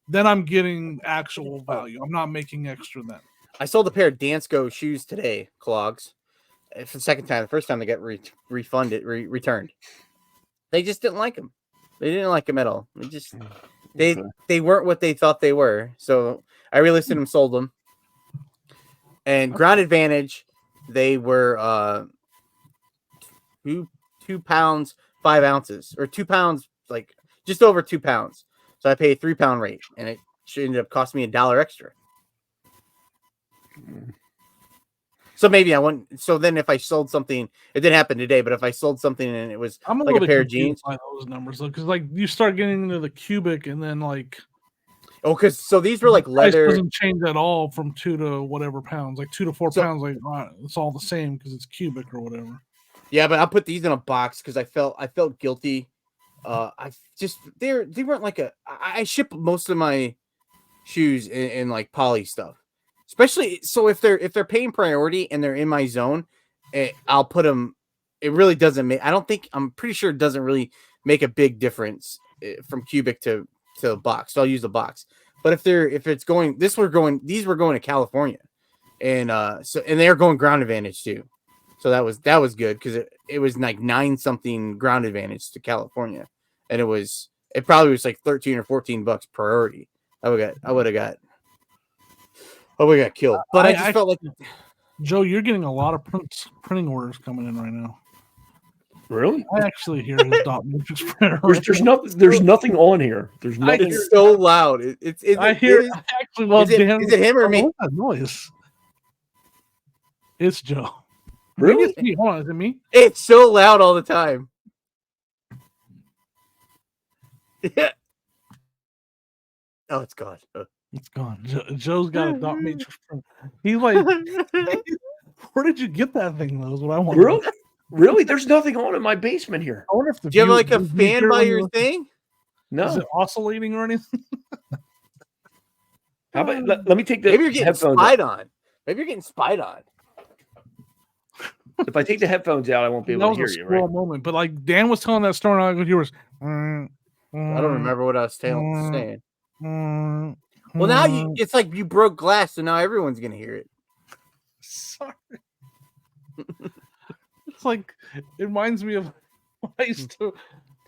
then I'm getting actual value. I'm not making extra then. I sold a pair of Dansko shoes today, clogs. For the second time. The first time they got returned. They just didn't like them. They didn't like them at all. They weren't what they thought they were. So I relisted them, sold them. And Ground Advantage, they were 2 pounds 5 ounces, or 2 pounds, like just over 2 pounds. So I paid a 3 pound rate, and it should end up costing me $1 extra. So maybe I wouldn't. So then, if I sold something, it didn't happen today. But if I sold something and it was like a pair of jeans, by those numbers, because like you start getting into the cubic, and then like, because so these were like leather. Doesn't change at all from 2 to whatever pounds, like 2 to 4 pounds. Like it's all the same because it's cubic or whatever. Yeah, but I put these in a box because I felt guilty. They weren't like I ship most of my shoes in like poly stuff. Especially so if they're paying priority and they're in my zone, I'll put them. It really doesn't make. I'm pretty sure it doesn't really make a big difference from cubic to box. So I'll use the box. But if it's going, these were going to California, and they're going Ground Advantage too. So that was good because it was like 9 something Ground Advantage to California, and it probably was like $13 or $14 priority. I would have got killed. But I just felt like, Joe, you're getting a lot of printing orders coming in right now. Really? I actually hear his dot matrix printer. There's nothing on here. There's nothing. It's so loud. Is it him or me? What's that noise? It's Joe. Really? Hold on, is it me? It's so loud all the time. Yeah. Oh, it's gone. It's gone. Joe's got a dot matrix printer. He's like, where did you get that thing? That was what I wanted. Really? There's nothing on in my basement here. I wonder if do you have like a fan by your thing? No. Is it oscillating or anything? How about let me take the Maybe you're getting headphones spied out. on. Maybe you're getting spied on. If I take the headphones out, I won't be able to hear you, right? Moment, but like Dan was telling that story, and I yours. I don't remember what I was saying. Well, now it's like you broke glass, so now everyone's gonna hear it. Sorry. It's like it reminds me of I used to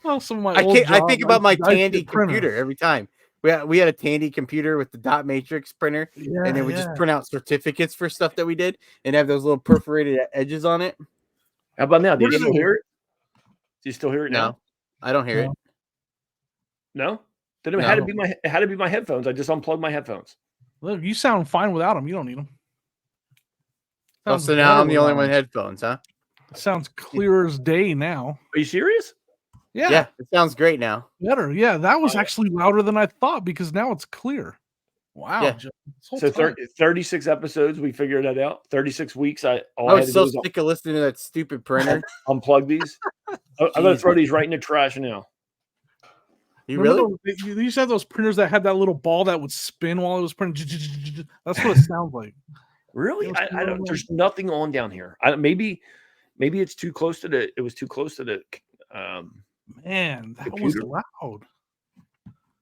Well, some of my I old can't. I jobs, think about my used to Tandy get printers. computer every time. We had a Tandy computer with the dot matrix printer, and it would just print out certificates for stuff that we did, and have those little perforated edges on it. How about now? Do Where you did still it- hear it? Do you still hear it now? No, I don't hear No. it. No. Then it No. had to be my headphones. I just unplugged my headphones. Look, you sound fine without them. You don't need them. Oh, so now I'm the only one with headphones, huh? Sounds clear as day now. Are you serious? Yeah, it sounds great now. better. Yeah, that was actually louder than I thought because now it's clear. Wow. Yeah. Joe, So 36 episodes, we figured that out. 36 weeks. I I was so sick of listening to that stupid printer. unplug these. I'm going to throw these right in the trash now. You really? You used to have those printers that had that little ball that would spin while it was printing. That's what it sounds like. Really? I don't. There's nothing on down here. Maybe it's too close to the. It was too close to the. Man, that computer. was loud.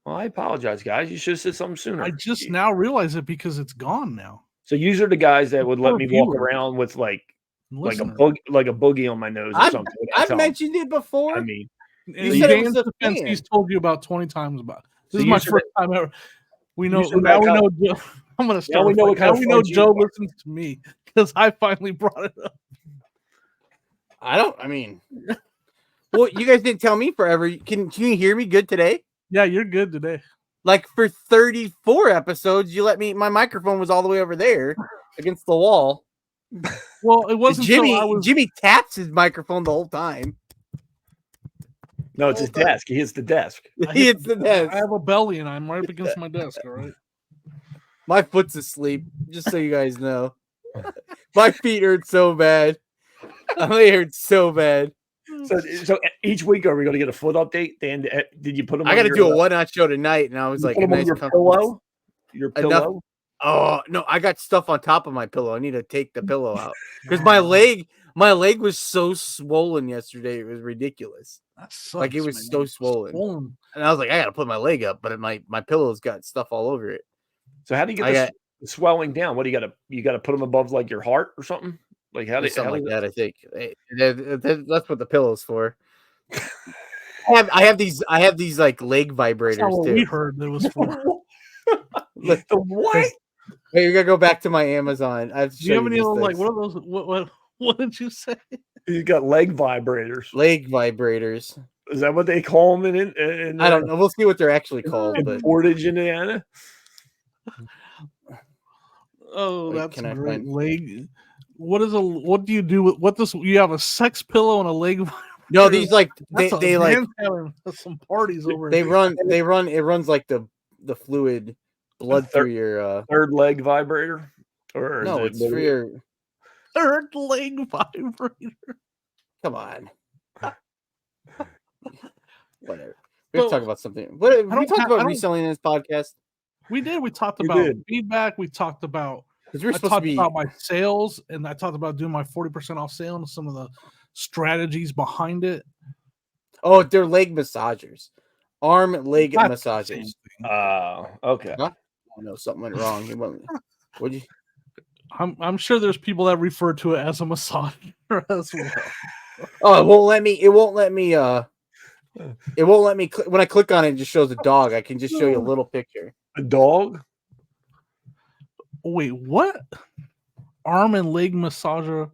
Well, I apologize, guys. You should have said something sooner. I just now realize it because it's gone now. So you are the guys that would let Poor me walk viewer. around with like a Listener. boogie on my nose or something. I've mentioned it before. I mean, In said it Dan's was a defense, fan. he's told you about 20 times about it. This So is you my said first time ever. We know said now. that We kind know. Joe, I'm gonna start. we know what kind of we know friends you Joe are. listens to me because I finally brought it up. I mean, well, you guys didn't tell me forever. Can you hear me good today? Yeah, you're good today. Like for 34 episodes, you let me. My microphone was all the way over there against the wall. Well, it wasn't Jimmy taps his microphone the whole time. no, it's his desk. He hits the desk. He hits the desk. I have a belly and I'm right up against my desk. All right. My foot's asleep, just so you guys know. My feet hurt so bad. They hurt so bad. So each week, are we going to get a foot update? Dan, did you put them? I got to do a one-out show tonight, and I was like, put them on your pillow. Your pillow. Oh no, I got stuff on top of my pillow. I need to take the pillow out because my leg was so swollen yesterday. It was ridiculous. That sucks, like it was so swollen. And I was like, I got to put my leg up, but my pillow's got stuff all over it. So how do you get the swelling down? What do you got to put them above like your heart or something? Like something like that? I think that's what the pillow's for. I have these like leg vibrators That's what too. we heard it was for. The what? Hey, we gotta go back to my Amazon. I have to Do you have any these like things. what are those? What did you say? You got leg vibrators. Leg vibrators. Is that what they call them in I don't know. We'll see what they're actually called. in But Portage, Indiana? Oh, Wait, that's can I great. find- Leg. What do you do with you have a sex pillow and a leg vibrator? no, these like That's they like having some parties over. they run it runs like the fluid blood through your Third leg vibrator? Or no, is it's for your third leg vibrator. come on. Whatever. We Well, talk about something. What we talked about I don't- reselling in this podcast? We did. We talked We about did. feedback. We talked about. Because we're I supposed to talked be about my sales, and I talked about doing my 40% off sale and some of the strategies behind it. oh, they're leg massagers. Arm leg That's the same massagers. thing. Okay. Huh? Oh no, something went wrong. What'd you I'm sure there's people that refer to it as a massager as well. Oh, it won't let me. It won't let me. When I click on it, it just shows a dog. I can just show you a little picture. A dog? Wait, what? Arm and leg massager.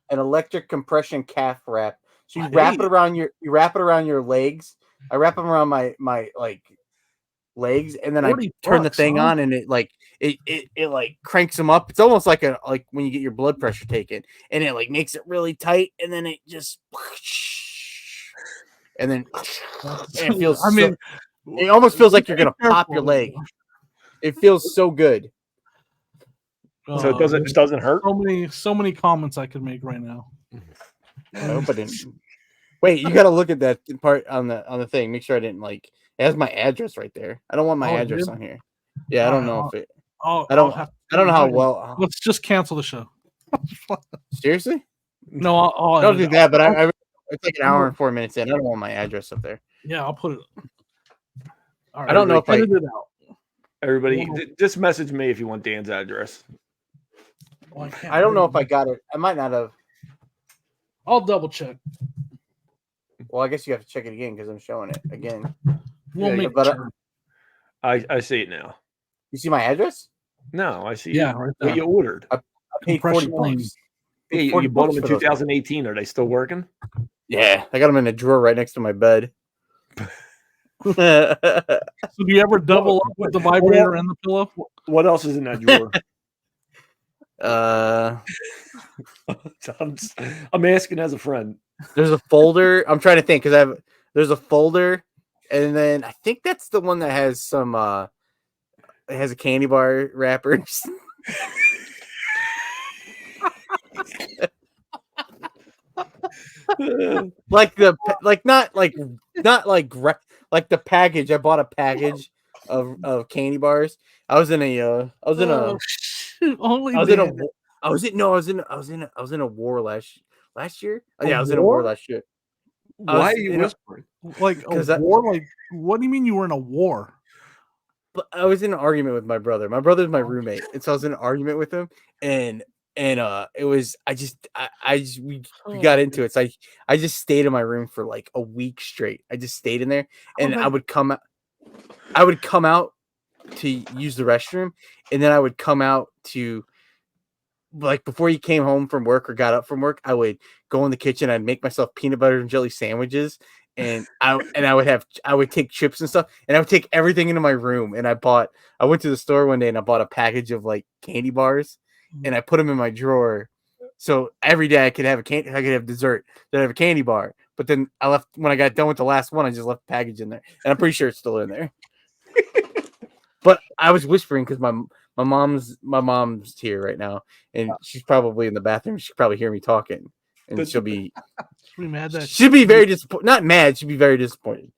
An electric compression calf wrap. So you wrap it around your legs. I wrap them around my like legs, and then I turn the thing on, and it like it like cranks them up. It's almost like when you get your blood pressure taken, and it like makes it really tight, and then it just and then and it feels. It almost feels like you're gonna pop your leg. It feels so good. So it doesn't hurt. So many comments I could make right now. I hope I didn't. Wait, you got to look at that part on the thing. Make sure I didn't like. It has my address right there. I don't want my address on here. Yeah, I don't know if it. I don't know how well. Let's just cancel the show. Seriously? No, I'll don't do that. But it's like an hour and 4 minutes in. I don't want my address up there. Yeah, I'll put it. All right, I don't know if edit it out. Everybody, just message me if you want Dan's address. Well, I don't know if I got it. I might not have. I'll double check. Well, I guess you have to check it again because I'm showing it again. We'll Yeah, make but sure. I see it now. You see my address? No, I see Yeah, right what there. you ordered. I paid 40 Compression Lane. bucks. Yeah, Paid you 40 bought them bucks in for those. 2018. Are they still working? Yeah, I got them in a drawer right next to my bed. So do you ever double up with the vibrator and the pillow? What else is in that drawer? I'm asking as a friend. There's a folder. I'm trying to think because there's a folder, and then I think that's the one that has some it has a candy bar wrappers. like the package. I bought a package of candy bars. I was in a war last year. Oh, yeah, I was in a war last year. Why are you whispering? Like a war? Like, what do you mean you were in a war? But I was in an argument with my brother. My brother's my roommate, and so I was in an argument with him, and it was we got into it. So I just stayed in my room for like a week straight. I just stayed in there, and I would come out to use the restroom, and then I would come out to, like, before you came home from work or got up from work, I would go in the kitchen. I'd make myself peanut butter and jelly sandwiches, and I would take chips and stuff, and I would take everything into my room. And I went to the store one day and I bought a package of like candy bars, and I put them in my drawer. So every day I could have dessert, then I have a candy bar. But then when I got done with the last one, I just left the package in there, and I'm pretty sure it's still in there. But I was whispering because my mom's here right now, and she's probably in the bathroom. She could probably hear me talking, and she'll be mad that she'll be very disappointed. Not mad, she'll be very disappointed.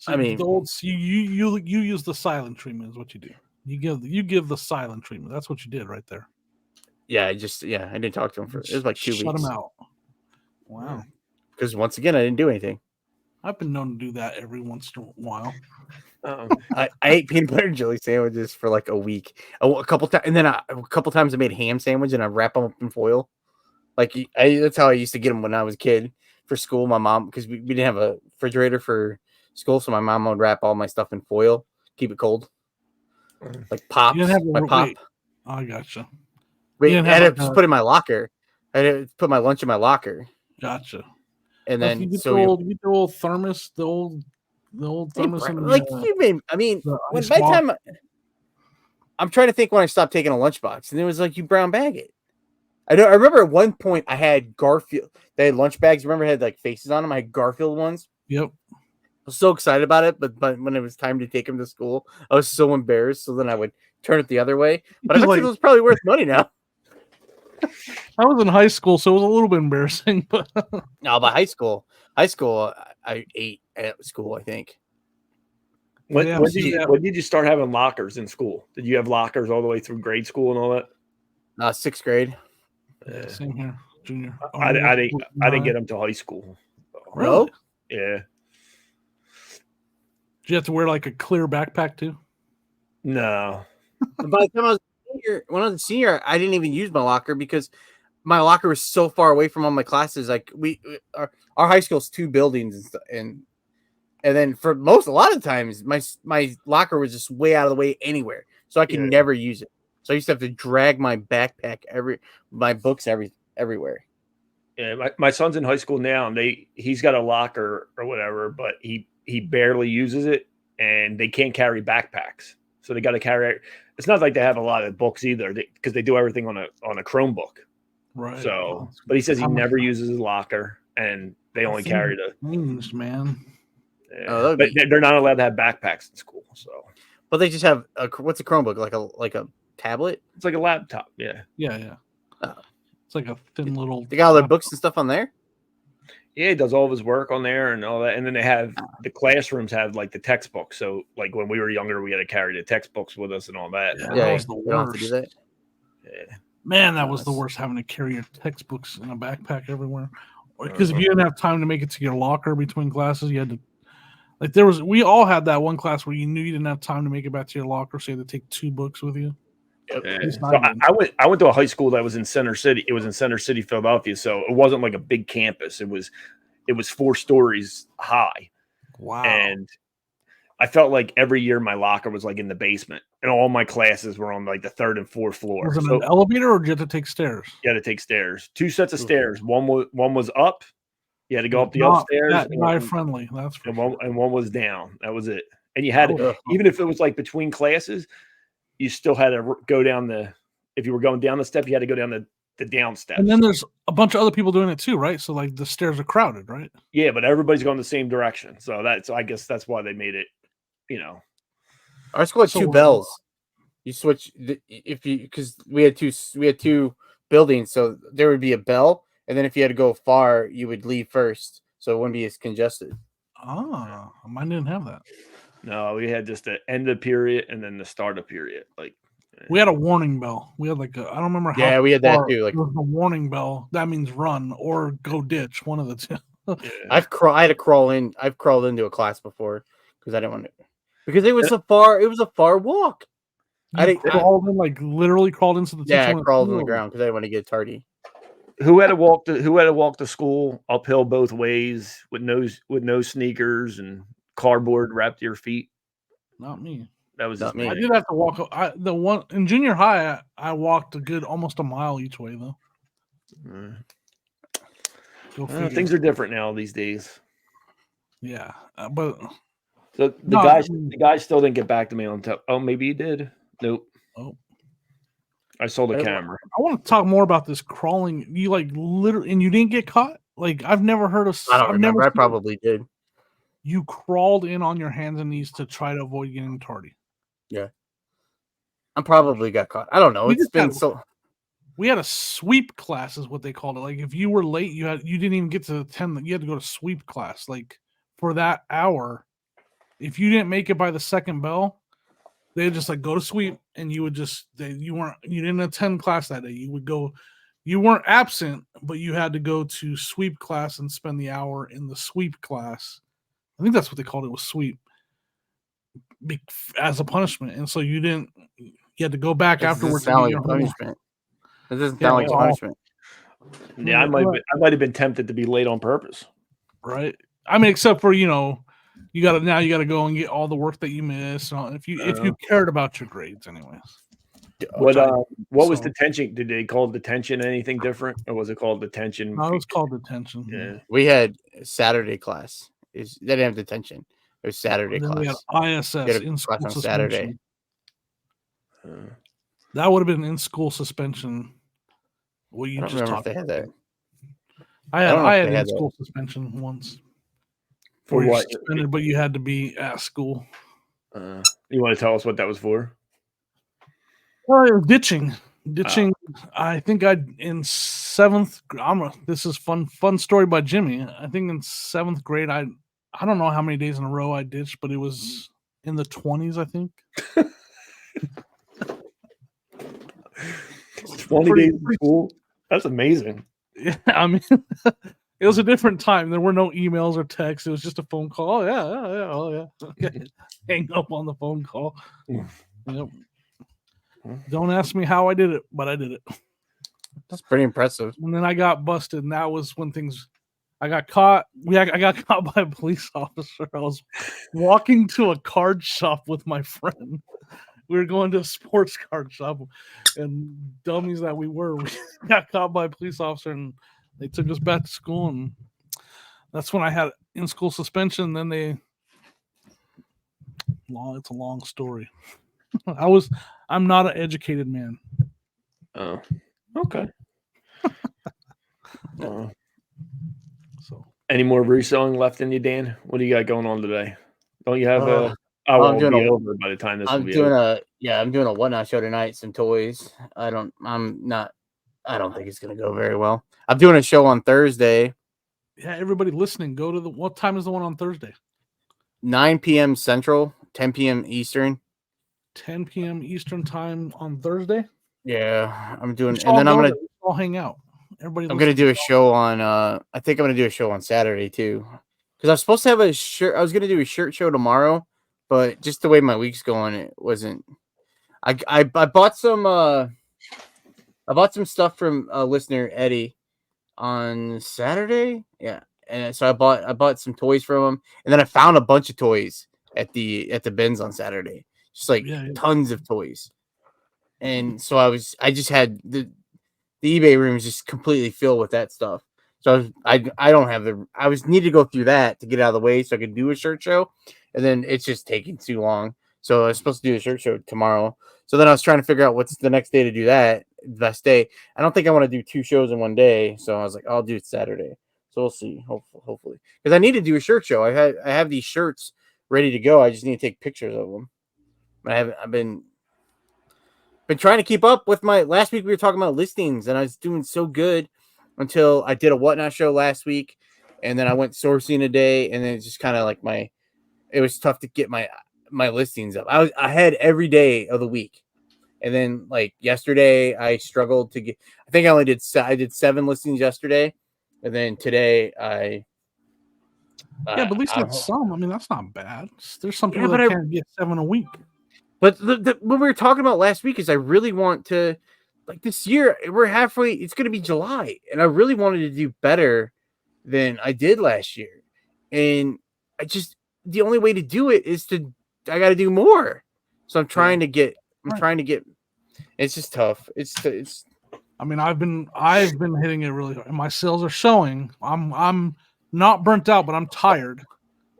I mean, the old you use the silent treatment is what you do. You give the silent treatment. That's what you did right there. Yeah, I didn't talk to him it was like 2 weeks. Shut him out. Wow. Because once again, I didn't do anything. I've been known to do that every once in a while. I ate peanut butter and jelly sandwiches for like a week, a couple times, and then a couple times I made ham sandwich and I wrap them up in foil. Like that's how I used to get them when I was a kid for school. My mom, because we didn't have a refrigerator for school, so my mom would wrap all my stuff in foil, keep it cold, like pops. You didn't have pop. I gotcha. Wait, I had to just put it in my locker. I had to put my lunch in my locker. Gotcha. And then you get the old thermos, the old thermos. When by the time I'm trying to think when I stopped taking a lunchbox, and it was like you brown bag it. I remember at one point I had Garfield. They had lunch bags. Remember, had like faces on them. I had Garfield ones. Yep. I was so excited about it, but when it was time to take them to school, I was so embarrassed. So then I would turn it the other way. But I bet it was probably worth money now. I was in high school, so it was a little bit embarrassing. But no, but high school, I ate at school. I think. When did you start having lockers in school? Did you have lockers all the way through grade school and all that? 6th grade. Same here, junior. I didn't get them till high school. Really? Yeah. Did you have to wear like a clear backpack too? No. By the time when I was a senior, I didn't even use my locker because my locker was so far away from all my classes. Like our high school's 2 buildings, and then for a lot of times my locker was just way out of the way anywhere, so I could never use it. So I used to have to drag my backpack my books everywhere. Yeah, my son's in high school now, and he's got a locker or whatever, but he barely uses it, and they can't carry backpacks, so they got to carry it. It's not like they have a lot of books either, because they do everything on a Chromebook. Right. So, but he says he never uses his locker, and they only carry changed, man. Yeah. But they're not allowed to have backpacks in school. So, but they just have what's a Chromebook, like a tablet? It's like a laptop. Yeah. Yeah. It's like a thin little. They got all their books and stuff on there. Yeah, he does all of his work on there and all that. And then they have the classrooms have like the textbooks. So like when we were younger, we had to carry the textbooks with us and all that. Yeah, that was the worst. Don't have to do that. Yeah. Man, that was the worst, having to carry your textbooks in a backpack everywhere. Because if you didn't have time to make it to your locker between classes, you had to we all had that one class where you knew you didn't have time to make it back to your locker, so you had to take 2 books with you. Yeah. So I went to a high school that was in Center City. It was in Center City, Philadelphia. So it wasn't like a big campus. It was it was 4 stories high. Wow. And I felt like every year my locker was like in the basement, and all my classes were on like the 3rd and 4th floor. Was it So an elevator, or did you have to take stairs? you had to take stairs, 2 sets of stairs. One was up. You had to go up the Not upstairs, that guy friendly. That's for sure. and one was down. That was it. And you had even if it was like between classes, you still had to go down if you were going down the step, you had to go down the down steps. And then there's a bunch of other people doing it too, right? So like the stairs are crowded, right? Yeah, but everybody's going the same direction. So I guess that's why they made it, Our school had 2 bells. You switch because we had two buildings, so there would be a bell, and then if you had to go far, you would leave first, so it wouldn't be as congested. Ah, mine didn't have that. No, we had just the end of period and then the start of period. Like we had a warning bell. We had like I don't remember how. Yeah, we had that too. Like the warning bell. That means run or go ditch. One of the two. Yeah. I had to crawl in. I've crawled into a class before because I didn't want to. Because it was a far walk. I crawled in, like literally crawled into the teacher. Yeah, I crawled on the ground because I didn't want to get tardy. Who had to walk to school uphill both ways with no sneakers and cardboard wrapped to your feet? Not me. That was not me. I did have to walk. The one in junior high, I walked almost a mile each way though. Things are different now these days. Yeah, but so the guy still didn't get back to me on top. Oh, maybe he did. Nope. Oh, I sold the camera. I want to talk more about this crawling. You like literally, and you didn't get caught. Like I've never heard of. I don't remember. I probably did. You crawled in on your hands and knees to try to avoid getting tardy. Yeah, I probably got caught. I don't know. It's been so. We had a sweep class, is what they called it. Like if you were late, you didn't even get to attend. You had to go to sweep class. Like for that hour, if you didn't make it by the second bell, they'd just like go to sweep, and you would you didn't attend class that day. You would go. You weren't absent, but you had to go to sweep class and spend the hour in the sweep class. I think that's what they called it, was sweep, as a punishment. And so you had to go back afterwards. Sound like punishment. It doesn't sound like punishment. Yeah, I might have been tempted to be late on purpose. Right. I mean, except for you got to go and get all the work that you missed. If you cared about your grades, anyways. What was detention? Did they call detention anything different, or was it called detention? No, it was called detention. Yeah, we had Saturday class. They didn't have detention. It was Saturday class. We had ISS in school on suspension. Saturday. That would have been in school suspension. What you I don't just remember if they had that. I had in school suspension once. For what? Suspended, but you had to be at school. You want to tell us what that was for? Well, ditching. I think in 7th. This is fun story by Jimmy. I think in 7th grade, I don't know how many days in a row I ditched, but it was in the 20s. I think. 20 days in school. That's amazing. Yeah, I mean, it was a different time. There were no emails or texts. It was just a phone call. Oh yeah. Hang up on the phone call. Yep. Don't ask me how I did it, but I did it. That's pretty impressive. And then I got busted, and that was when I got caught. I got caught by a police officer. I was walking to a card shop with my friend. We were going to a sports card shop, and dummies that we got caught by a police officer, and they took us back to school, and that's when I had in-school suspension. Then it's a long story. I'm not an educated man. Oh, okay. So, any more reselling left in you, Dan? What do you got going on today? Don't you have I'm doing over by the time this will be over. I'm doing a whatnot show tonight. Some toys. I don't think it's gonna go very well. I'm doing a show on Thursday. Yeah, everybody listening, go to what time is the one on Thursday? 9 p.m. Central, 10 p.m. Eastern. 10 p.m. Eastern time on Thursday. Yeah, I'm doing, and then I'm gonna all hang out. Everybody, I'm gonna do a show on. I think I'm gonna do a show on Saturday too, because I was supposed to have a shirt. I was gonna do a shirt show tomorrow, but just the way my week's going, it wasn't. I bought some. I bought some stuff from listener Eddie on Saturday. Yeah, and so I bought some toys from him, and then I found a bunch of toys at the bins on Saturday, just like tons of toys. And so I just had the eBay room is just completely filled with that stuff. So I don't have need to go through that to get out of the way so I could do a shirt show, and then it's just taking too long. So I was supposed to do a shirt show tomorrow. So then I was trying to figure out what's the next day to do that. Best day. I don't think I want to do 2 shows in one day. So I was like, I'll do it Saturday. So we'll see. Hopefully, because I need to do a shirt show. I have these shirts ready to go. I just need to take pictures of them. I've been trying to keep up with my last week. We were talking about listings, and I was doing so good until I did a whatnot show last week, and then I went sourcing a day, and then it's just kind of like it was tough to get my listings up. I had every day of the week, and then like yesterday I struggled to get. I think I did 7 listings yesterday, and then today but at least that's some. I mean, that's not bad. There's some people that can't get 7 a week. But what we were talking about last week is I really want to, like this year, we're halfway, it's going to be July, and I really wanted to do better than I did last year. And the only way to do it is I got to do more. So I'm trying to get, it's just tough. It's, I mean, I've been hitting it really hard, and my sales are showing. I'm not burnt out, but I'm tired.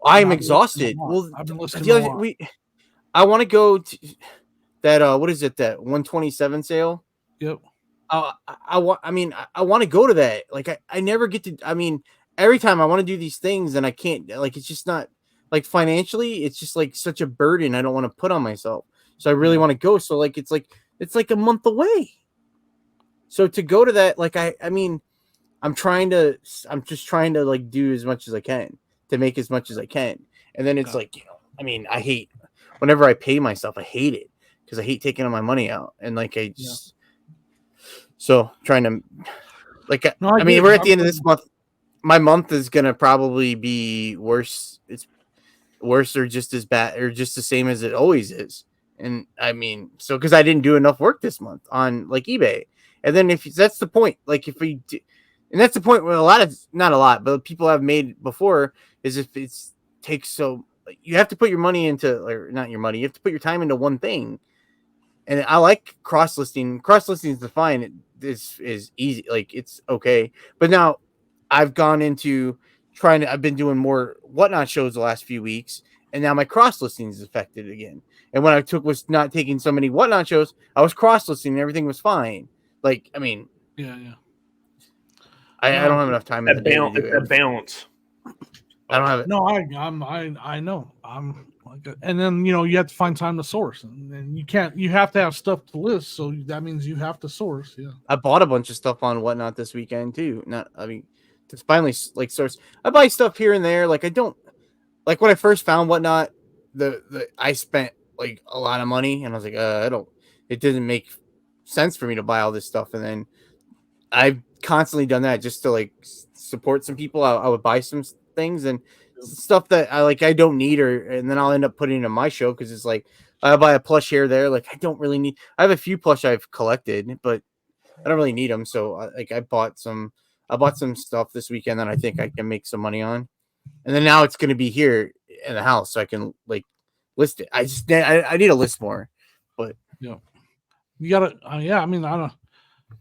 I'm exhausted. Well, I've been listening I want to go to that. What is it? That 127 sale. Yep. I want to go to that. Like I never get to. I mean, every time I want to do these things and I can't. Like it's just not like financially. It's just like such a burden. I don't want to put on myself. So I really want to go. So like it's like a month away. So to go to that, like I'm just trying to like do as much as I can to make as much as I can, and then it's like I hate. Whenever I pay myself, I hate it because I hate taking all my money out. And like, so trying to we're at the end of this month. My month is going to probably be worse. It's worse or just as bad or just the same as it always is. And because I didn't do enough work this month on like eBay. And then that's the point, like if we do, and that's the point where not a lot, but people have made before is if it takes so, you have to put your money into, or not your money, you have to put your time into one thing. And I like cross listing. Cross listing is fine. This is easy. Like it's okay. But now I've gone into I've been doing more whatnot shows the last few weeks. And now my cross listing is affected again. And when I was not taking so many whatnot shows, I was cross listing and everything was fine. Like, I don't have enough time in the day to do that balance. I don't have it. No, I know. I'm like, and then you have to find time to source, and you have to have stuff to list. So that means you have to source. Yeah, I bought a bunch of stuff on whatnot this weekend too. To finally like source. I buy stuff here and there. Like I don't like when I first found whatnot. I spent like a lot of money, and I was like, it doesn't make sense for me to buy all this stuff. And then I've constantly done that just to like support some people. I would buy some things and stuff that I don't need, and then I'll end up putting it in my show because it's like I buy a plush here there. Like I don't really need. I have a few plush I've collected, but I don't really need them. So I bought some stuff this weekend that I think I can make some money on, and then now it's going to be here in the house so I can like list it. I need to list more, but you gotta.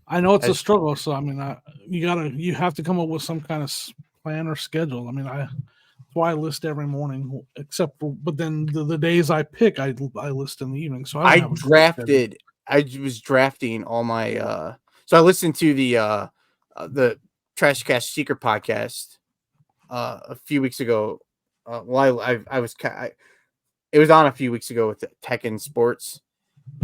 I know it's a struggle. So you have to come up with some kind of plan or schedule. That's why I list every morning, but then the days I pick, I list in the evening. So I was drafting all my. So I listened to the Trash Cash Secret podcast a few weeks ago. It was on a few weeks ago with Tech and Sports,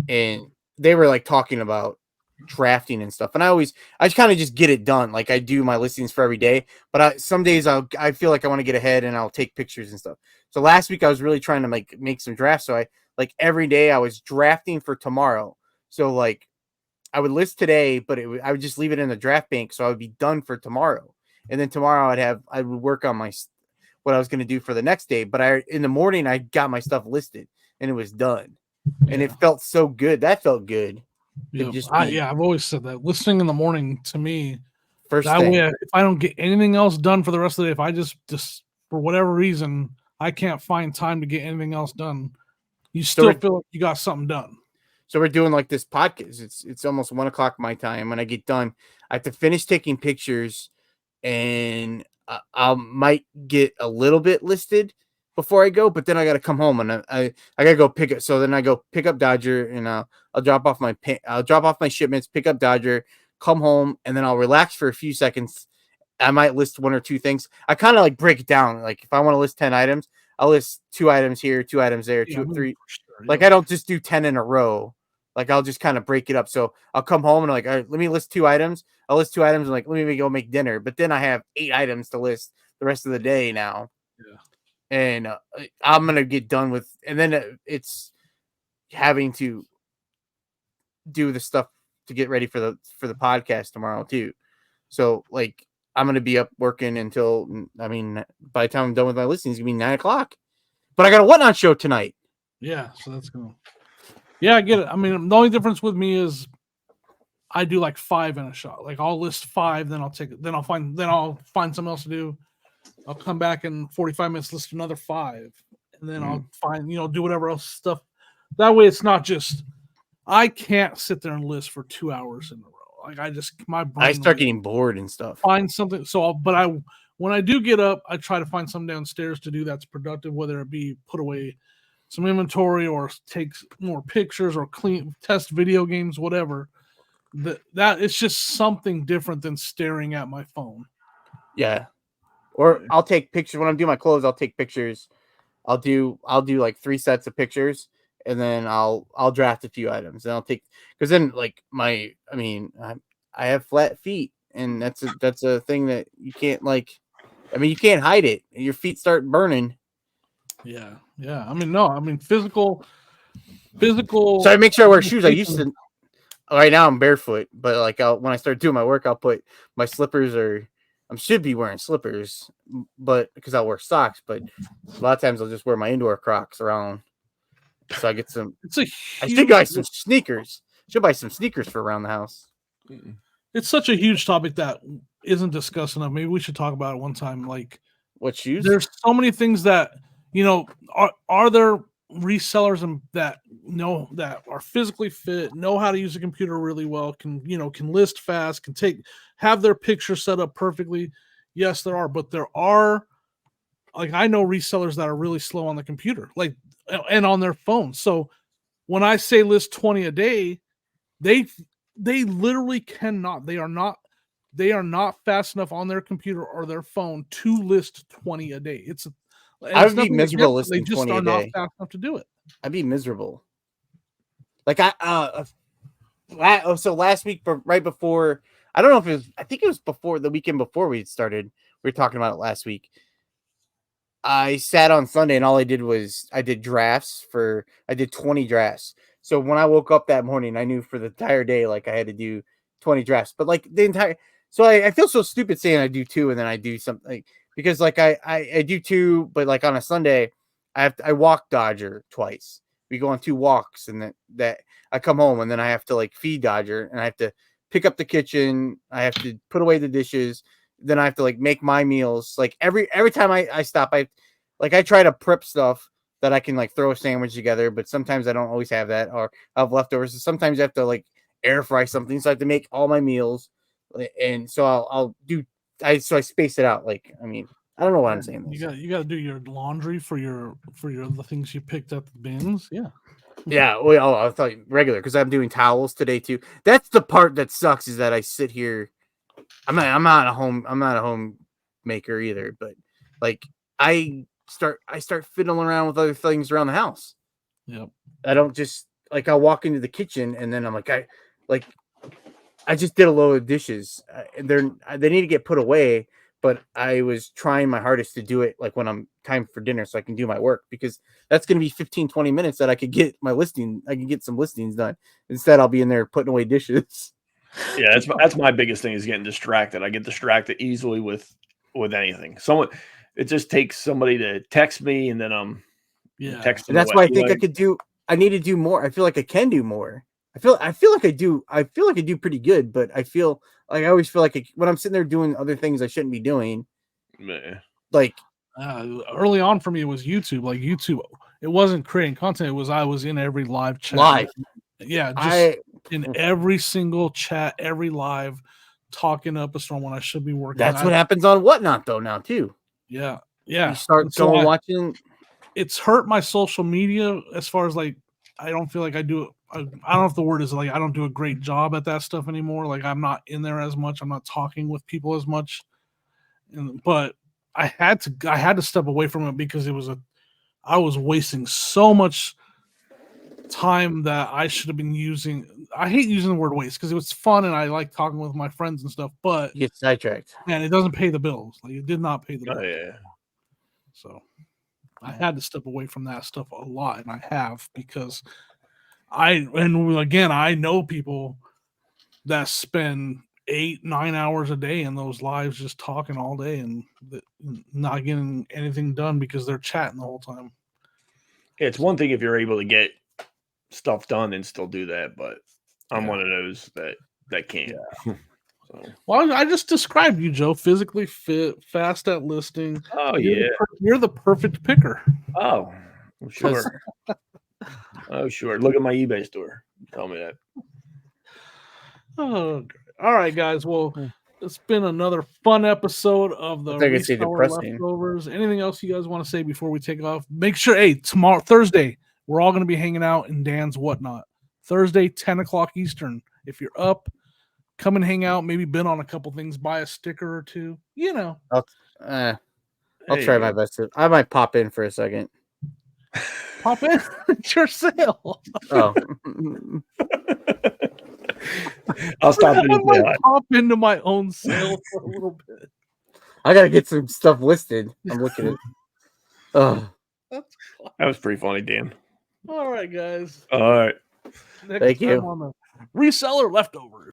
and they were like talking about drafting and stuff, and I kind of just get it done. Like I do my listings for every day, but some days I feel like I want to get ahead and I'll take pictures and stuff. So last week I was really trying to make some drafts. So I like every day I was drafting for tomorrow. So like I would list today, but I would just leave it in the draft bank so I would be done for tomorrow. And then tomorrow I would work on what I was going to do for the next day. But in the morning I got my stuff listed and it was done, and it felt so good. That felt good. I've always said that listening in the morning to me First That thing. way, if I don't get anything else done for the rest of the day, if I just for whatever reason I can't find time to get anything else done, you still feel like you got something done. So we're doing like this podcast. It's almost 1 o'clock my time. When I get done, I have to finish taking pictures, and I might get a little bit listed before I go. But then I got to come home, and I got to go pick up. So then I go pick up Dodger, and I'll drop off my shipments, pick up Dodger, come home, and then I'll relax for a few seconds. I might list 1 or 2 things. I kind of like break it down. Like if I want to list 10 items, I'll list 2 items here, 2 items there, 3. Sure, like I don't just do 10 in a row. Like I'll just kind of break it up. So I'll come home and I'm like, all right, let me list 2 items. I'll list 2 items and like, let me go make dinner. But then I have 8 items to list the rest of the day now. Yeah. And I'm going to get done with, and then it's having to do the stuff to get ready for the podcast tomorrow too. So like, I'm going to be up working until, by the time I'm done with my listings, it's going to be 9 o'clock. But I got a Whatnot show tonight. Yeah, so that's cool. Yeah, I get it. The only difference with me is I do like 5 in a shot. Like I'll list 5, then I'll find something else to do. I'll come back in 45 minutes, list another 5, and then I'll find, do whatever else stuff. That way it's not just, I can't sit there and list for 2 hours in a row. Like my brain. I start getting bored and stuff. Find something. When I do get up, I try to find something downstairs to do that's productive, whether it be put away some inventory or take more pictures or test video games, whatever. That it's just something different than staring at my phone. Yeah. Or I'll take pictures when I'm doing my clothes. I'll take pictures. I'll do like 3 sets of pictures, and then I'll draft a few items. And I'll take, because then like I have flat feet, and that's a thing that you can't you can't hide it. Your feet start burning. Yeah. Physical. So I make sure I wear shoes. I used to. Right now I'm barefoot, but like when I start doing my work, I'll put my slippers, or I should be wearing slippers, but because I'll wear socks. But a lot of times I'll just wear my indoor Crocs around. So I get some. I should buy some sneakers. Should buy some sneakers for around the house. It's such a huge topic that isn't discussed enough. Maybe we should talk about it one time. Like, what shoes? There's so many things that are there resellers that are physically fit, know how to use a computer really well, can list fast, have their picture set up perfectly. Yes, there are, but there are, like, I know resellers that are really slow on the computer, like, and on their phone. So when I say list 20 a day, they literally cannot. They are not fast enough on their computer or their phone to list 20 a day. I would be miserable listing 20 a day. They just are not fast enough to do it. I'd be miserable. Like so last week, right before, I don't know if it was, I think it was before the weekend before we started. We were talking about it last week. I sat on Sunday and all I did was I did 20 drafts. So when I woke up that morning, I knew for the entire day, like I had to do 20 drafts, but like so I feel so stupid saying I do 2 and then I do something, because like I do 2, but like on a Sunday, I walk Dodger twice. We go on 2 walks, and that I come home, and then I have to like feed Dodger, and I have to pick up the kitchen. I have to put away the dishes. Then I have to like make my meals. Like every time I stop, I try to prep stuff that I can like throw a sandwich together, but sometimes I don't always have that, or I have leftovers. So sometimes I have to like air fry something. So I have to make all my meals, and so I'll do. I space it out. Like, I don't know what I'm saying. You got to do your laundry for the things you picked up the bins. Yeah. Yeah. Well, I thought regular, because I'm doing towels today too. That's the part that sucks, is that I sit here. I'm not a home maker either, but like I start fiddling around with other things around the house. Yep. I don't just like, I'll walk into the kitchen and then I'm like, I just did a load of dishes. They need to get put away, but I was trying my hardest to do it like when I'm time for dinner, so I can do my work, because that's going to be 15-20 minutes that I could get I can get some listings done. Instead, I'll be in there putting away dishes. Yeah, that's my biggest thing, is getting distracted. I get distracted easily with anything. It just takes somebody to text me, and then texting. And that's why I think I need to do more. I feel like I can do more. I feel like I do pretty good, but I feel like I always feel like when I'm sitting there doing other things I shouldn't be doing, like early on for me it was YouTube. Like YouTube, it wasn't creating content, it was I was in every live chat. Live. Yeah, just in every single chat, every live, talking up a storm when I should be working. That's what happens on Whatnot though now too. Yeah. You start going watching. It's hurt my social media as far as like I don't feel like I do. I don't know if the word is like I don't do a great job at that stuff anymore. Like I'm not in there as much. I'm not talking with people as much. But I had to step away from it because I was wasting so much time that I should have been using. I hate using the word waste because it was fun and I like talking with my friends and stuff, but you get sidetracked. And it doesn't pay the bills. Like it did not pay the bills. Oh, yeah. So I had to step away from that stuff a lot, and I have because I know people that spend 8-9 hours a day in those lives just talking all day and not getting anything done because they're chatting the whole time. It's one thing if you're able to get stuff done and still do that, but I'm one of those that can't. Yeah. Well, I just described you, Joe. Physically fit, fast at listing. Oh, you're the perfect picker. Oh, well, sure. Oh, sure. Look at my eBay store. Tell me that. Oh, all right, guys. Well, it's been another fun episode of the Reseller Leftovers. Anything else you guys want to say before we take off? Make sure, tomorrow, Thursday, we're all going to be hanging out in Dan's Whatnot. Thursday, 10 o'clock Eastern. If you're up, come and hang out. Maybe bid on a couple things, buy a sticker or two. I'll try my best. I might pop in for a second. Pop in? It's your sale. Oh. I'll stop in. I might pop into my own sale for a little bit. I gotta get some stuff listed. I'm looking at. Oh, that was pretty funny, Dan. All right, guys. All right. Next Thank you. On the Reseller Leftovers.